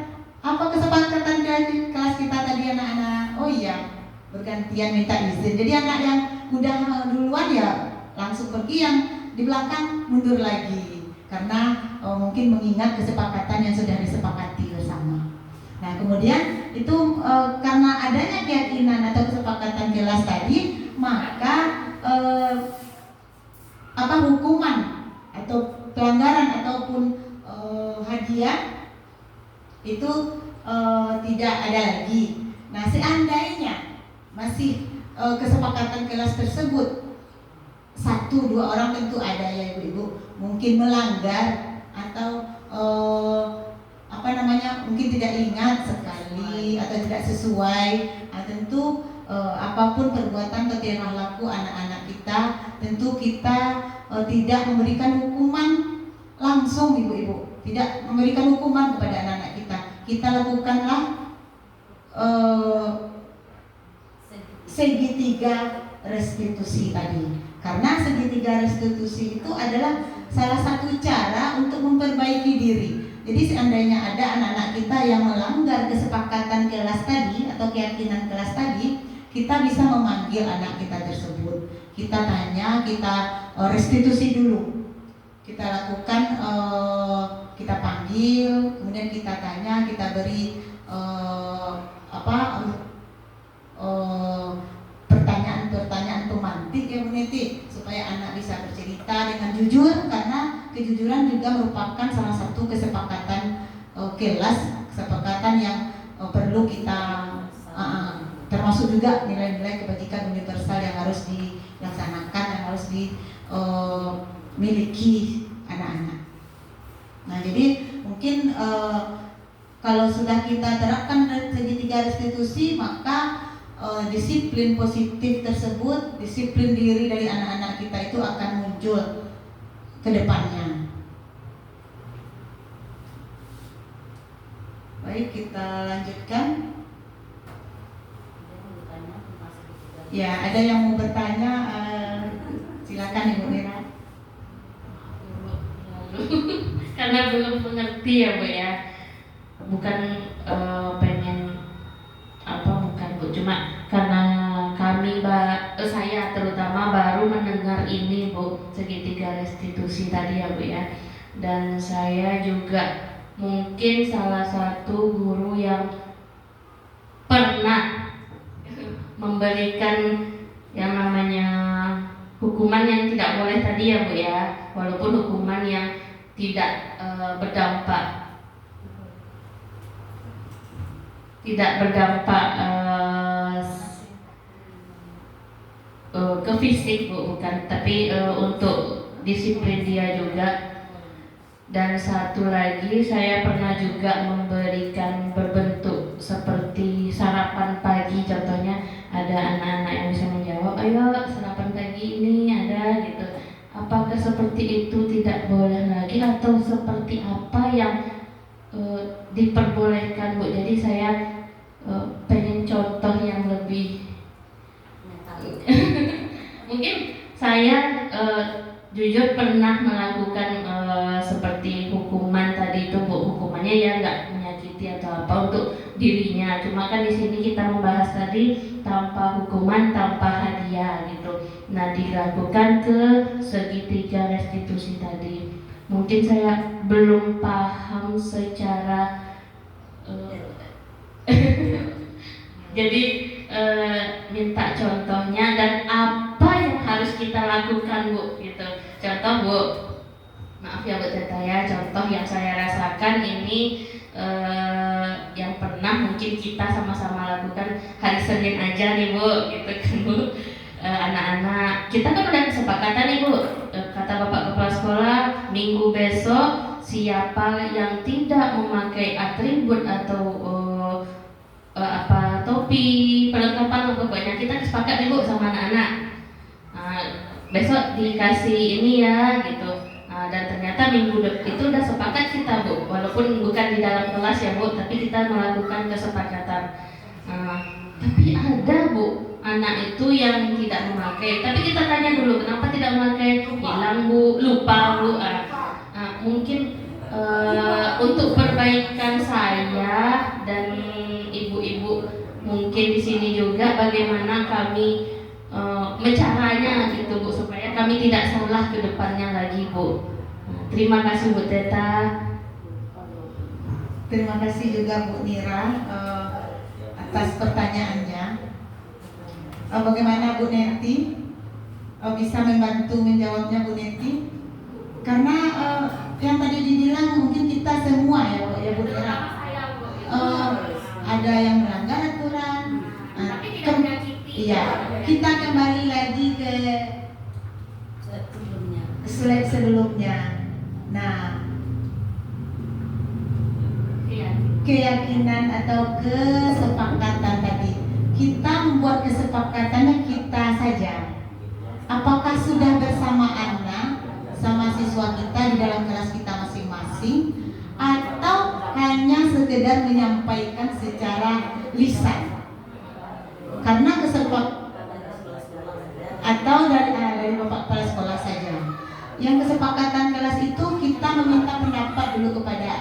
apa kesepakatan kelas kita tadi anak-anak? Oh iya, bergantian minta izin. Jadi anak yang udah duluan ya langsung pergi, yang di belakang mundur lagi karena mungkin mengingat kesepakatan yang sudah disepakati bersama. Nah, kemudian itu karena adanya keyakinan atau kesepakatan kelas tadi, maka hukuman atau pelanggaran ataupun hadiah itu tidak ada lagi. Nah, seandainya masih kesepakatan kelas tersebut 1-2 orang tentu ada ya Ibu-ibu, mungkin melanggar atau mungkin tidak ingat sekali atau tidak sesuai. Nah, tentu apapun perbuatan atau tingkah laku anak-anak kita, tentu kita tidak memberikan hukuman langsung Ibu-ibu, tidak memberikan hukuman kepada anak-anak kita. Kita lakukanlah segitiga restitusi tadi. Karena segitiga restitusi itu adalah salah satu cara untuk memperbaiki diri. Jadi seandainya ada anak-anak kita yang melanggar kesepakatan kelas tadi atau keyakinan kelas tadi, kita bisa memanggil anak kita tersebut. Kita tanya, kita restitusi dulu. Kita lakukan, kita panggil, kemudian kita tanya, kita beri kejujuran juga merupakan salah satu kesepakatan kelas, kesepakatan yang perlu kita termasuk juga nilai-nilai kebajikan universal yang harus dilaksanakan dan harus dimiliki anak-anak. Nah, jadi mungkin kalau sudah kita terapkan segitiga restitusi, maka disiplin positif tersebut, disiplin diri dari anak-anak kita itu akan muncul ke depannya. Baik, kita lanjutkan. Ya, ada yang mau bertanya, silakan Ibu Mira. Karena belum mengerti ya Bu ya, bukan pengen bukan Bu, cuma karena saya terutama baru mendengar ini Bu, segitiga restitusi tadi ya Bu ya, dan saya juga mungkin salah satu guru yang pernah memberikan yang namanya hukuman yang tidak boleh tadi ya Bu ya, walaupun hukuman yang tidak berdampak ke fisik Bu, bukan, tapi untuk disiplin dia juga. Dan satu lagi, saya pernah juga memberikan berbentuk seperti sarapan pagi, contohnya ada anak-anak yang bisa menjawab, ayo sarapan pagi ini ada gitu. Apakah seperti itu tidak boleh lagi atau seperti apa yang diperbolehkan Bu? Jadi saya pengen contoh yang lebih mungkin saya jujur pernah melakukan seperti hukuman tadi itu Bu, hukumannya ya nggak menyakiti atau apa untuk dirinya, cuma kan di sini kita membahas tadi tanpa hukuman, tanpa hadiah gitu. Nah, dilakukan ke segitiga restitusi tadi. Mungkin saya belum paham secara jadi minta contohnya dan apa yang harus kita lakukan Bu gitu. Contoh Bu, maaf ya Bu Teta ya, contoh yang saya rasakan ini yang pernah mungkin kita sama-sama lakukan hari Senin aja nih Bu, gitu kan Bu. Anak-anak kita kan udah kesepakatan nih Bu, kata Bapak Kepala Sekolah, minggu besok siapa yang tidak memakai atribut atau topi, perlengkapan pokoknya kita sepakat nih Bu sama anak-anak. Besok dikasih ini ya gitu. Dan ternyata minggu itu udah sepakat kita Bu, walaupun bukan di dalam kelas ya Bu, tapi kita melakukan kesepakatan. Tapi ada Bu anak itu yang tidak memakai, tapi kita tanya dulu kenapa tidak memakai, hilang Bu, lupa Bu. Mungkin untuk perbaikan saya dan ibu-ibu mungkin di sini juga bagaimana kami caranya gitu Bu, supaya kami tidak salah ke depannya lagi Bu. Terima kasih Bu Teta. Terima kasih juga Bu Nira atas pertanyaannya. Bagaimana Bu Neti bisa membantu menjawabnya Bu Neti? Karena yang tadi dibilang mungkin kita semua ya Bu Nira, ada yang melanggar aturan, Tapi tidak menyakiti. Iya, kita kembali lagi ke slide sebelumnya. Nah, keyakinan atau kesepakatan tadi, kita membuat kesepakatannya kita saja. Apakah sudah bersama anak, sama siswa kita di dalam kelas kita masing-masing, atau hanya sekedar menyampaikan secara lisan? Karena atau dari Bapak Kepala Sekolah saja. Yang kesepakatan kelas itu kita meminta pendapat dulu kepada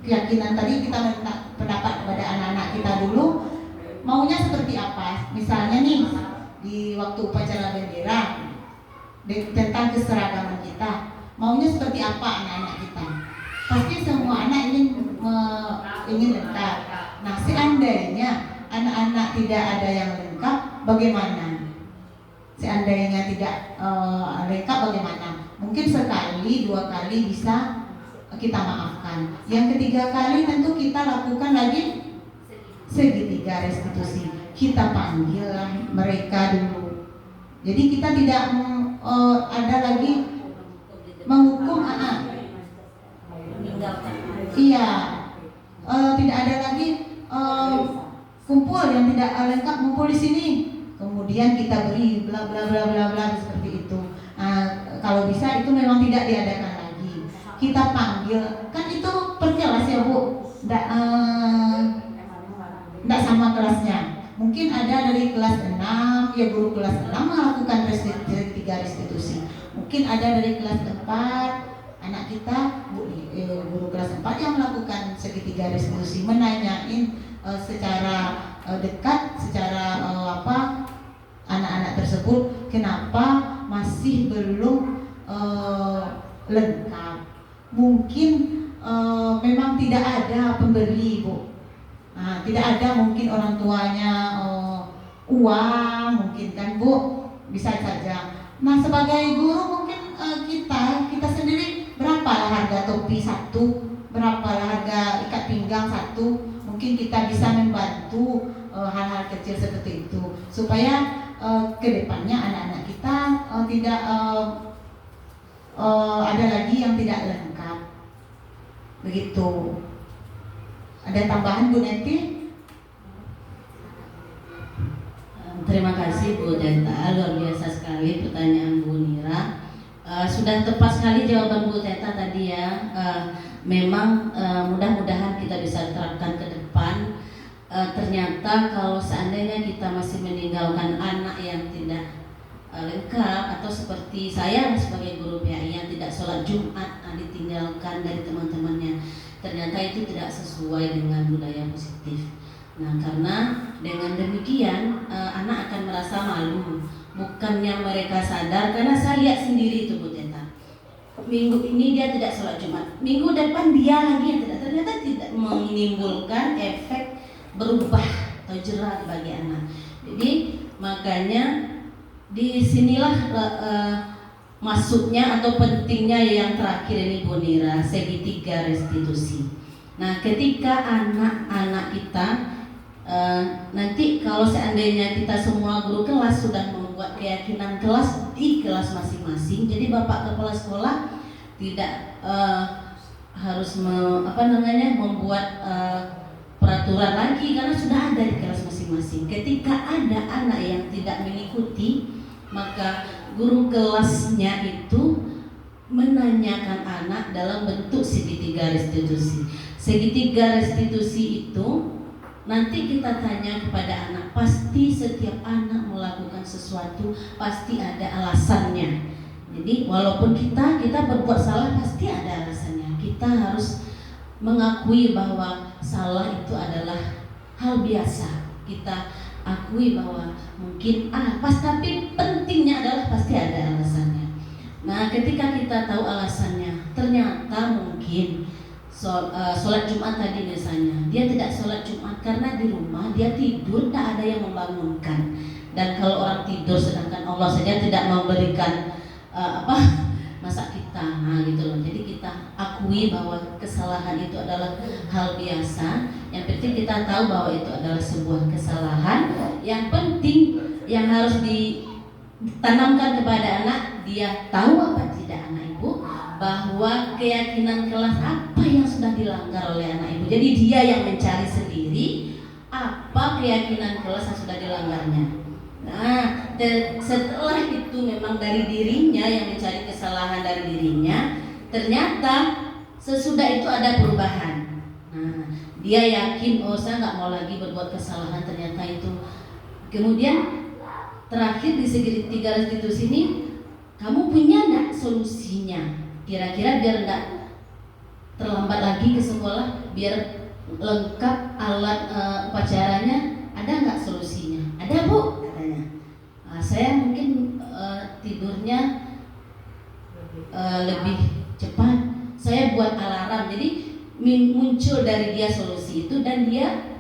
keyakinan tadi, kita minta pendapat kepada anak-anak kita dulu maunya seperti apa. Misalnya nih di waktu upacara bendera tentang keseragaman kita, maunya seperti apa anak-anak kita. Pasti semua anak ingin lengkap. Nah, seandainya anak-anak tidak ada yang lengkap, bagaimana? Seandainya tidak lengkap, bagaimana? Mungkin sekali, 2 kali bisa kita maafkan. Yang ketiga kali tentu kita lakukan lagi segitiga restitusi. Kita panggil mereka dulu. Jadi kita tidak ada lagi menghukum anak. Iya, tidak ada lagi kumpul yang tidak lengkap ngumpul di sini. Kemudian kita beri bla bla bla bla bla seperti itu. Kalau bisa itu memang tidak diadakan lagi. Kita panggil, kan itu per kelas ya Bu, tidak sama kelasnya. Mungkin ada dari kelas 6, ya guru kelas 6 melakukan segitiga restitusi. Mungkin ada dari kelas 4, anak kita guru kelas 4 yang melakukan segitiga restitusi, menanyain secara dekat, secara anak-anak tersebut kenapa masih belum lengkap. Mungkin memang tidak ada pemberi Bu. Tidak ada mungkin orang tuanya uang, mungkin kan Bu, bisa saja. Nah sebagai guru mungkin kita sendiri berapalah harga topi satu, berapalah harga ikat pinggang satu, mungkin kita bisa membantu hal-hal kecil seperti itu supaya kedepannya anak-anak kita tidak ada lagi yang tidak lengkap. Begitu. Ada tambahan Bu Neti? Terima kasih Bu Teta, luar biasa sekali pertanyaan Bu Nira. Sudah tepat sekali jawaban Bu Teta tadi ya. Memang mudah-mudahan kita bisa terapkan ke depan. Ternyata kalau seandainya kita masih meninggalkan anak yang tidak lengkap, atau seperti saya sebagai guru PAI yang tidak sholat Jumat ditinggalkan dari teman-temannya, ternyata itu tidak sesuai dengan budaya positif. Nah, karena dengan demikian anak akan merasa malu. Bukannya mereka sadar, karena saya lihat sendiri itu Bu Teta. Minggu ini dia tidak sholat Jumat, minggu depan dia lagi yang tidak. Ternyata tidak menimbulkan efek berubah atau jerah bagi anak. Jadi makanya disinilah masuknya atau pentingnya yang terakhir ini Bu Nira, segitiga restitusi. Nah, ketika anak-anak kita nanti kalau seandainya kita semua guru kelas sudah membuat keyakinan kelas di kelas masing-masing, jadi Bapak Kepala Sekolah tidak harus membuat peraturan lagi karena sudah ada di kelas masing-masing. Ketika ada anak yang tidak mengikuti, maka guru kelasnya itu menanyakan anak dalam bentuk segitiga restitusi. Segitiga restitusi itu nanti kita tanya kepada anak, pasti setiap anak melakukan sesuatu pasti ada alasannya. Jadi walaupun kita berbuat salah pasti ada alasannya. Kita harus mengakui bahwa salah itu adalah hal biasa. Kita akui bahwa mungkin tapi pentingnya adalah pasti ada alasannya. Nah, ketika kita tahu alasannya, ternyata mungkin sholat Jumat tadi misalnya, dia tidak sholat Jumat karena di rumah dia tidur, tidak ada yang membangunkan. Dan kalau orang tidur sedangkan Allah saja tidak memberikan masa kita, gitu loh. Jadi kita akui bahwa kesalahan itu adalah hal biasa. Yang penting kita tahu bahwa itu adalah sebuah kesalahan. Yang penting yang harus ditanamkan kepada anak, dia tahu apa tidak anak ibu, bahwa keyakinan kelas apa yang sudah dilanggar oleh anak ibu. Jadi dia yang mencari sendiri apa keyakinan kelas yang sudah dilanggarnya. Nah, setelah itu memang dari dirinya yang mencari kesalahan dari dirinya, ternyata sesudah itu ada perubahan. Nah, dia yakin, saya nggak mau lagi berbuat kesalahan, ternyata itu. Kemudian terakhir di segitiga restitusi ini, kamu punya nggak solusinya? Kira-kira biar nggak terlambat lagi ke sekolah, biar lengkap alat upacaranya, ada nggak solusinya? Ada Bu. Saya mungkin tidurnya lebih cepat. Saya buat alarm, jadi muncul dari dia solusi itu dan dia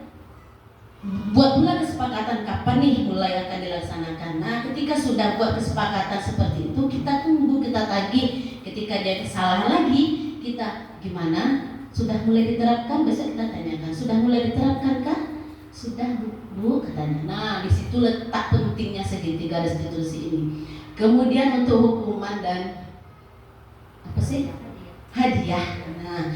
buat pula kesepakatan kapan nih mulai akan dilaksanakan. Nah, ketika sudah buat kesepakatan seperti itu, kita tunggu, kita tagih ketika dia kesalahan lagi, kita gimana? Sudah mulai diterapkan? Besok kita tanyakan, sudah mulai diterapkan kah? Sudah Bu, katanya. Nah, di situ letak pentingnya segitiga restitusi ini. Kemudian untuk hukuman dan apa sih? Hadiah. Nah,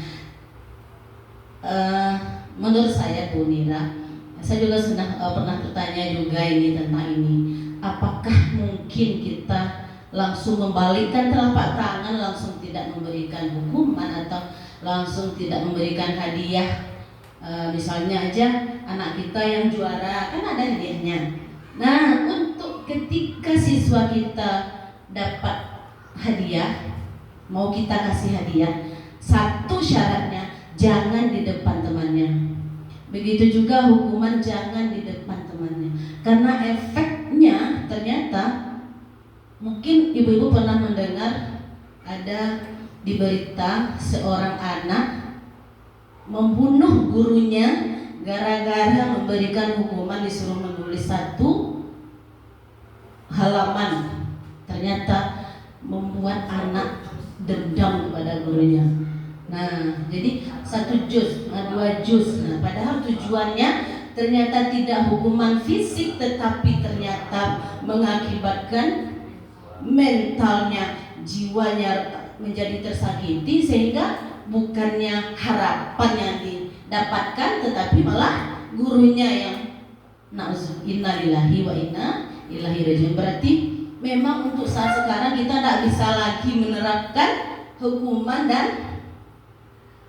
menurut saya Bu Nira, saya juga sudah pernah bertanya juga ini tentang ini. Apakah mungkin kita langsung membalikkan telapak tangan, langsung tidak memberikan hukuman atau langsung tidak memberikan hadiah? Misalnya aja anak kita yang juara kan ada hadiahnya. Nah, untuk ketika siswa kita dapat hadiah, mau kita kasih hadiah, satu syaratnya jangan di depan temannya. Begitu juga hukuman jangan di depan temannya. Karena efeknya ternyata mungkin ibu-ibu pernah mendengar ada di berita seorang anak membunuh gurunya gara-gara memberikan hukuman disuruh menulis 1 halaman. Ternyata membuat anak dendam kepada gurunya. Nah, jadi 1 juz, 2 juz. Nah, padahal tujuannya ternyata tidak hukuman fisik, tetapi ternyata mengakibatkan mentalnya, jiwanya menjadi tersakiti, sehingga bukannya harapan yang didapatkan, tetapi malah gurunya yang innalillahi wa inna ilaihi rajiun. Berarti memang untuk saat sekarang kita tidak bisa lagi menerapkan hukuman dan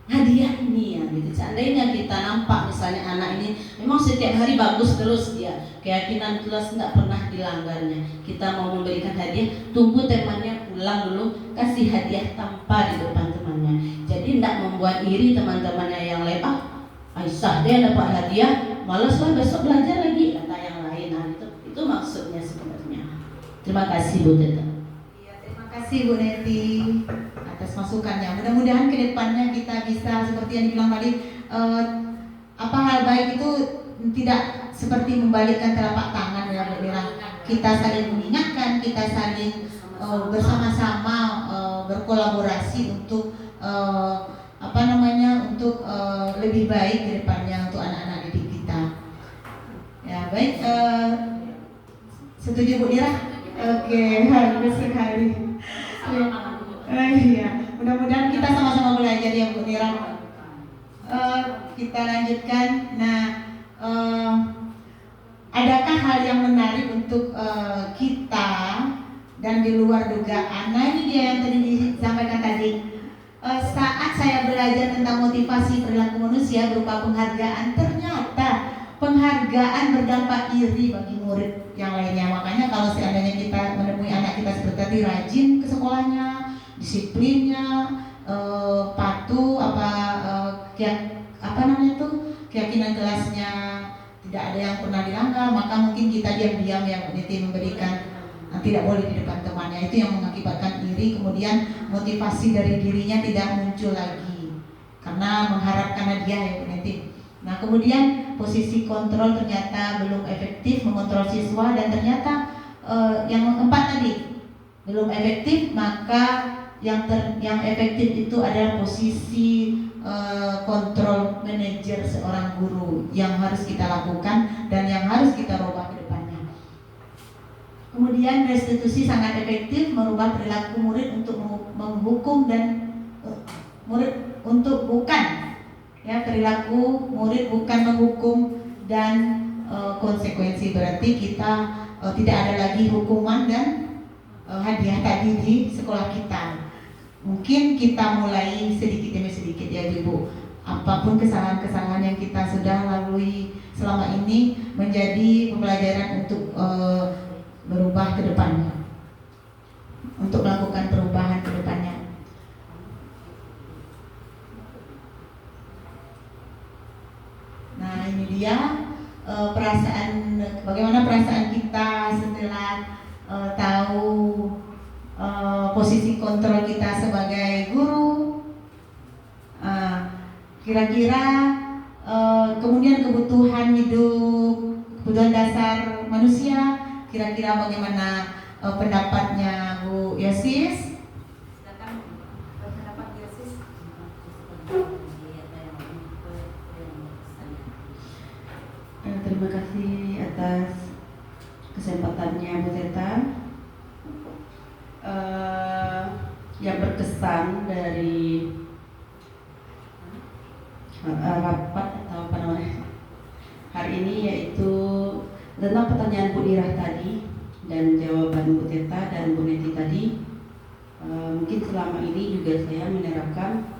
hadiah ini ya gitu. Seandainya kita nampak misalnya anak ini memang setiap hari bagus terus dia, keyakinan kelas nggak pernah dilanggarnya, kita mau memberikan hadiah, tunggu temannya pulang dulu, kasih hadiah tanpa di depan temannya. Jadi tidak membuat iri teman-temannya yang lain. Aisyah dia dapat hadiah, malas lah besok belajar lagi, kata yang lain. Nah, itu maksudnya sebenarnya. Terima kasih Bu Teta. Iya, terima kasih Bu Neti atas masukannya. Mudah-mudahan kedepannya kita bisa seperti yang dibilang tadi, hal baik itu tidak seperti membalikkan telapak tangan ya Bu Nira. Kita saling mengingatkan, kita saling bersama-sama berkolaborasi untuk untuk lebih baik ke depannya untuk anak-anak didik kita. Ya baik, setuju Bu Nira? Oke, bagus sekali. Iya, mudah-mudahan kita sama-sama belajar ya Bu Nira. Kita lanjutkan. Nah, adakah hal yang menarik untuk kita dan di luar dugaan? Nah, ini dia yang tadi disampaikan tadi. Saat saya belajar tentang motivasi perilaku manusia berupa penghargaan, ternyata penghargaan berdampak iri bagi murid yang lainnya. Makanya kalau seandainya kita menemui anak kita seperti tadi, rajin ke sekolahnya, disiplinnya, patuh, keyakinan kelasnya tidak ada yang pernah dilanggar, maka mungkin kita diam-diam yang memberikan tidak boleh di depan temannya. Itu yang mengakibatkan iri, kemudian motivasi dari dirinya tidak muncul lagi karena mengharapkan hadiah ya Bu Neti. Nah, kemudian posisi kontrol ternyata belum efektif mengontrol siswa, dan ternyata yang keempat tadi belum efektif, maka yang efektif itu adalah posisi kontrol manajer seorang guru yang harus kita lakukan dan yang harus kita rubah ke depannya. Kemudian restitusi sangat efektif merubah perilaku murid untuk menghukum dan murid untuk bukan perilaku murid bukan menghukum dan konsekuensi. Berarti kita tidak ada lagi hukuman dan hadiah tadi di sekolah kita. Mungkin kita mulai sedikit demi sedikit ya Ibu. Apapun kesalahan-kesalahan yang kita sudah lalui selama ini menjadi pembelajaran untuk berubah ke depannya, untuk melakukan perubahan ke depannya. Nah, ini dia bagaimana perasaan kita setelah tahu posisi kontrol kita sebagai guru. Kira-kira kemudian kebutuhan hidup, kebutuhan dasar manusia, kira-kira bagaimana pendapatnya Bu Yosis? Terima kasih atas kesempatannya Bu Teta. Yang berkesan dari rapat atau apa namanya hari ini yaitu tentang pertanyaan Bu Dirah tadi dan jawaban Bu Teta dan Bu Neti tadi. Mungkin selama ini juga saya menerapkan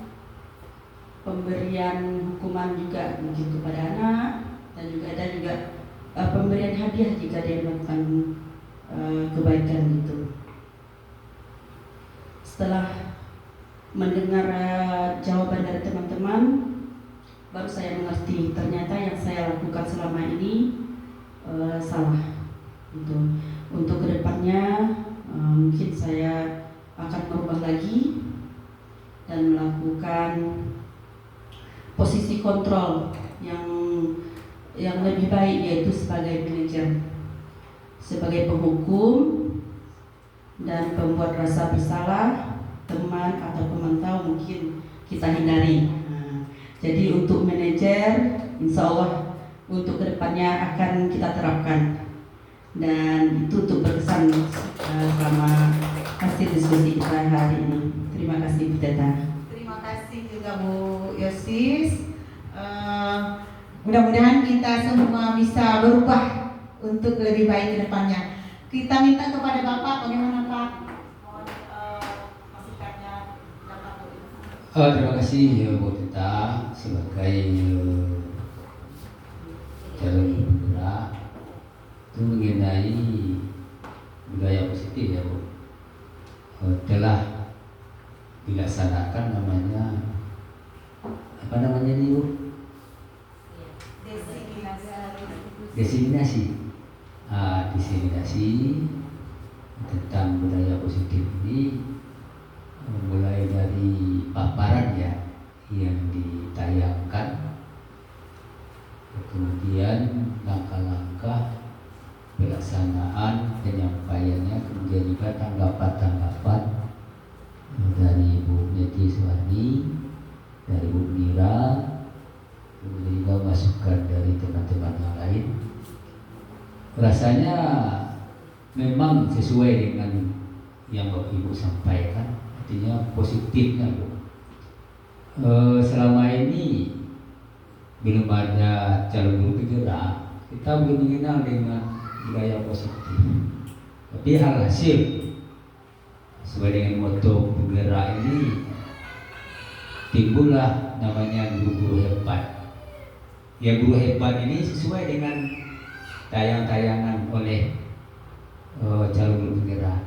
pemberian hukuman juga mungkin kepada anak, dan juga ada juga pemberian hadiah jika dia melakukan kebaikan itu. Setelah mendengar jawaban dari teman-teman, baru saya mengerti ternyata yang saya lakukan selama ini salah. Untuk kedepannya mungkin saya akan merubah lagi dan melakukan posisi kontrol yang lebih baik, yaitu sebagai manajer, sebagai penghukum dan pembuat rasa bersalah teman atau pemantau mungkin kita hindari. Jadi untuk manajer, insya Allah untuk kedepannya akan kita terapkan, dan itu untuk berkesan selama hasil diskusi kita hari ini. Terima kasih Bu Teta. Terima kasih juga Bu Yosis. Mudah-mudahan kita semua bisa berubah untuk lebih baik ke depannya. Kita minta kepada Bapak, bagaimana Pak? Mohon masukannya dapat Bu. Terima kasih Bu Teta sebagai calon penggerak itu mengenai budaya positif ya Bu. Telah dilaksanakan namanya apa namanya ini Bu? Diseminasi. Diseminasi tentang budaya positif ini mulai dari paparan ya yang ditayangkan, kemudian langkah-langkah pelaksanaan penyampaiannya, kemudian juga tanggapan-tanggapan dari Bu Neti Suwardi, dari Bu Mira, kemudian juga masukan dari teman-teman yang lain. Rasanya memang sesuai dengan yang Bapak Ibu sampaikan, artinya positifnya Bu. Selama ini belum ada calon guru penggerak, kita belum mengenal dengan budaya positif. Tapi alhasil sesuai dengan moto penggerak ini timbullah namanya guru-guru hebat. Ya, guru hebat ini sesuai dengan tayang-tayangan oleh calon guru penggerak.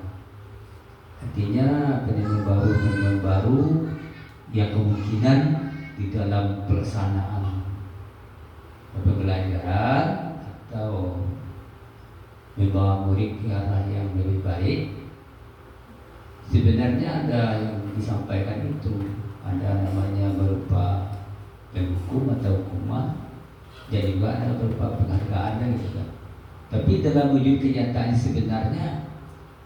Artinya penilaian baru yang kemungkinan di dalam pelaksanaan pembelajaran atau membawa murid ke arah yang lebih baik. Sebenarnya ada yang disampaikan itu, ada namanya berupa penghukum atau hukuman, dan juga ada berupa penghargaan dan gitu kan. Tapi dalam wujud kenyataan sebenarnya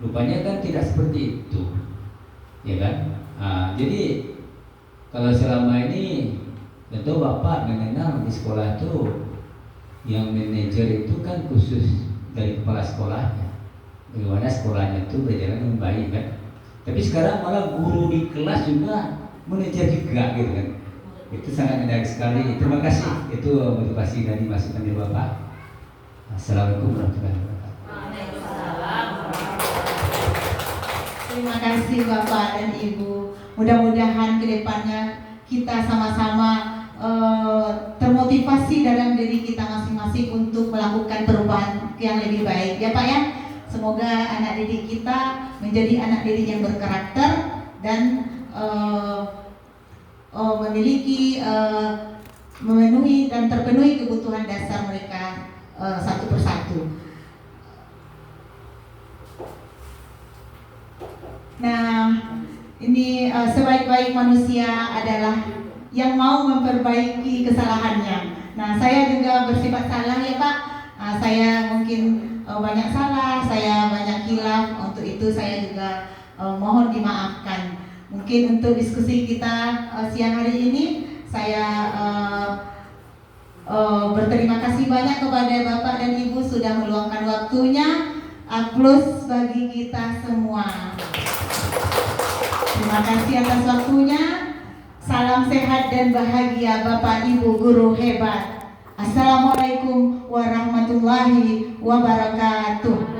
rupanya kan tidak seperti itu, ya kan? Jadi kalau selama ini tentu Bapak mengenal di sekolah itu yang manajer itu kan khusus dari kepala sekolahnya, bagaimana sekolahnya itu berjalan dengan baik kan. Tapi sekarang malah guru di kelas juga manajer juga gitu kan. Itu sangat menarik sekali. Terima kasih. Itu motivasi dari masukan dari Bapak. Assalamualaikum warahmatullahi wabarakatuh. Terima kasih Bapak dan Ibu. Mudah-mudahan kedepannya kita sama-sama termotivasi dalam diri kita masing-masing untuk melakukan perubahan yang lebih baik ya Pak ya. Semoga anak didik kita menjadi anak didik yang berkarakter dan memiliki memenuhi dan terpenuhi kebutuhan dasar mereka satu persatu. Nah, ini sebaik-baik manusia adalah yang mau memperbaiki kesalahannya. Nah, saya juga bersifat salah ya Pak. Saya mungkin banyak salah, saya banyak khilaf. Untuk itu saya juga mohon dimaafkan. Mungkin untuk diskusi kita siang hari ini saya Berterima kasih banyak kepada Bapak dan Ibu sudah meluangkan waktunya. Aplaus bagi kita semua. Terima kasih atas waktunya. Salam sehat dan bahagia Bapak Ibu guru hebat. Assalamualaikum warahmatullahi wabarakatuh.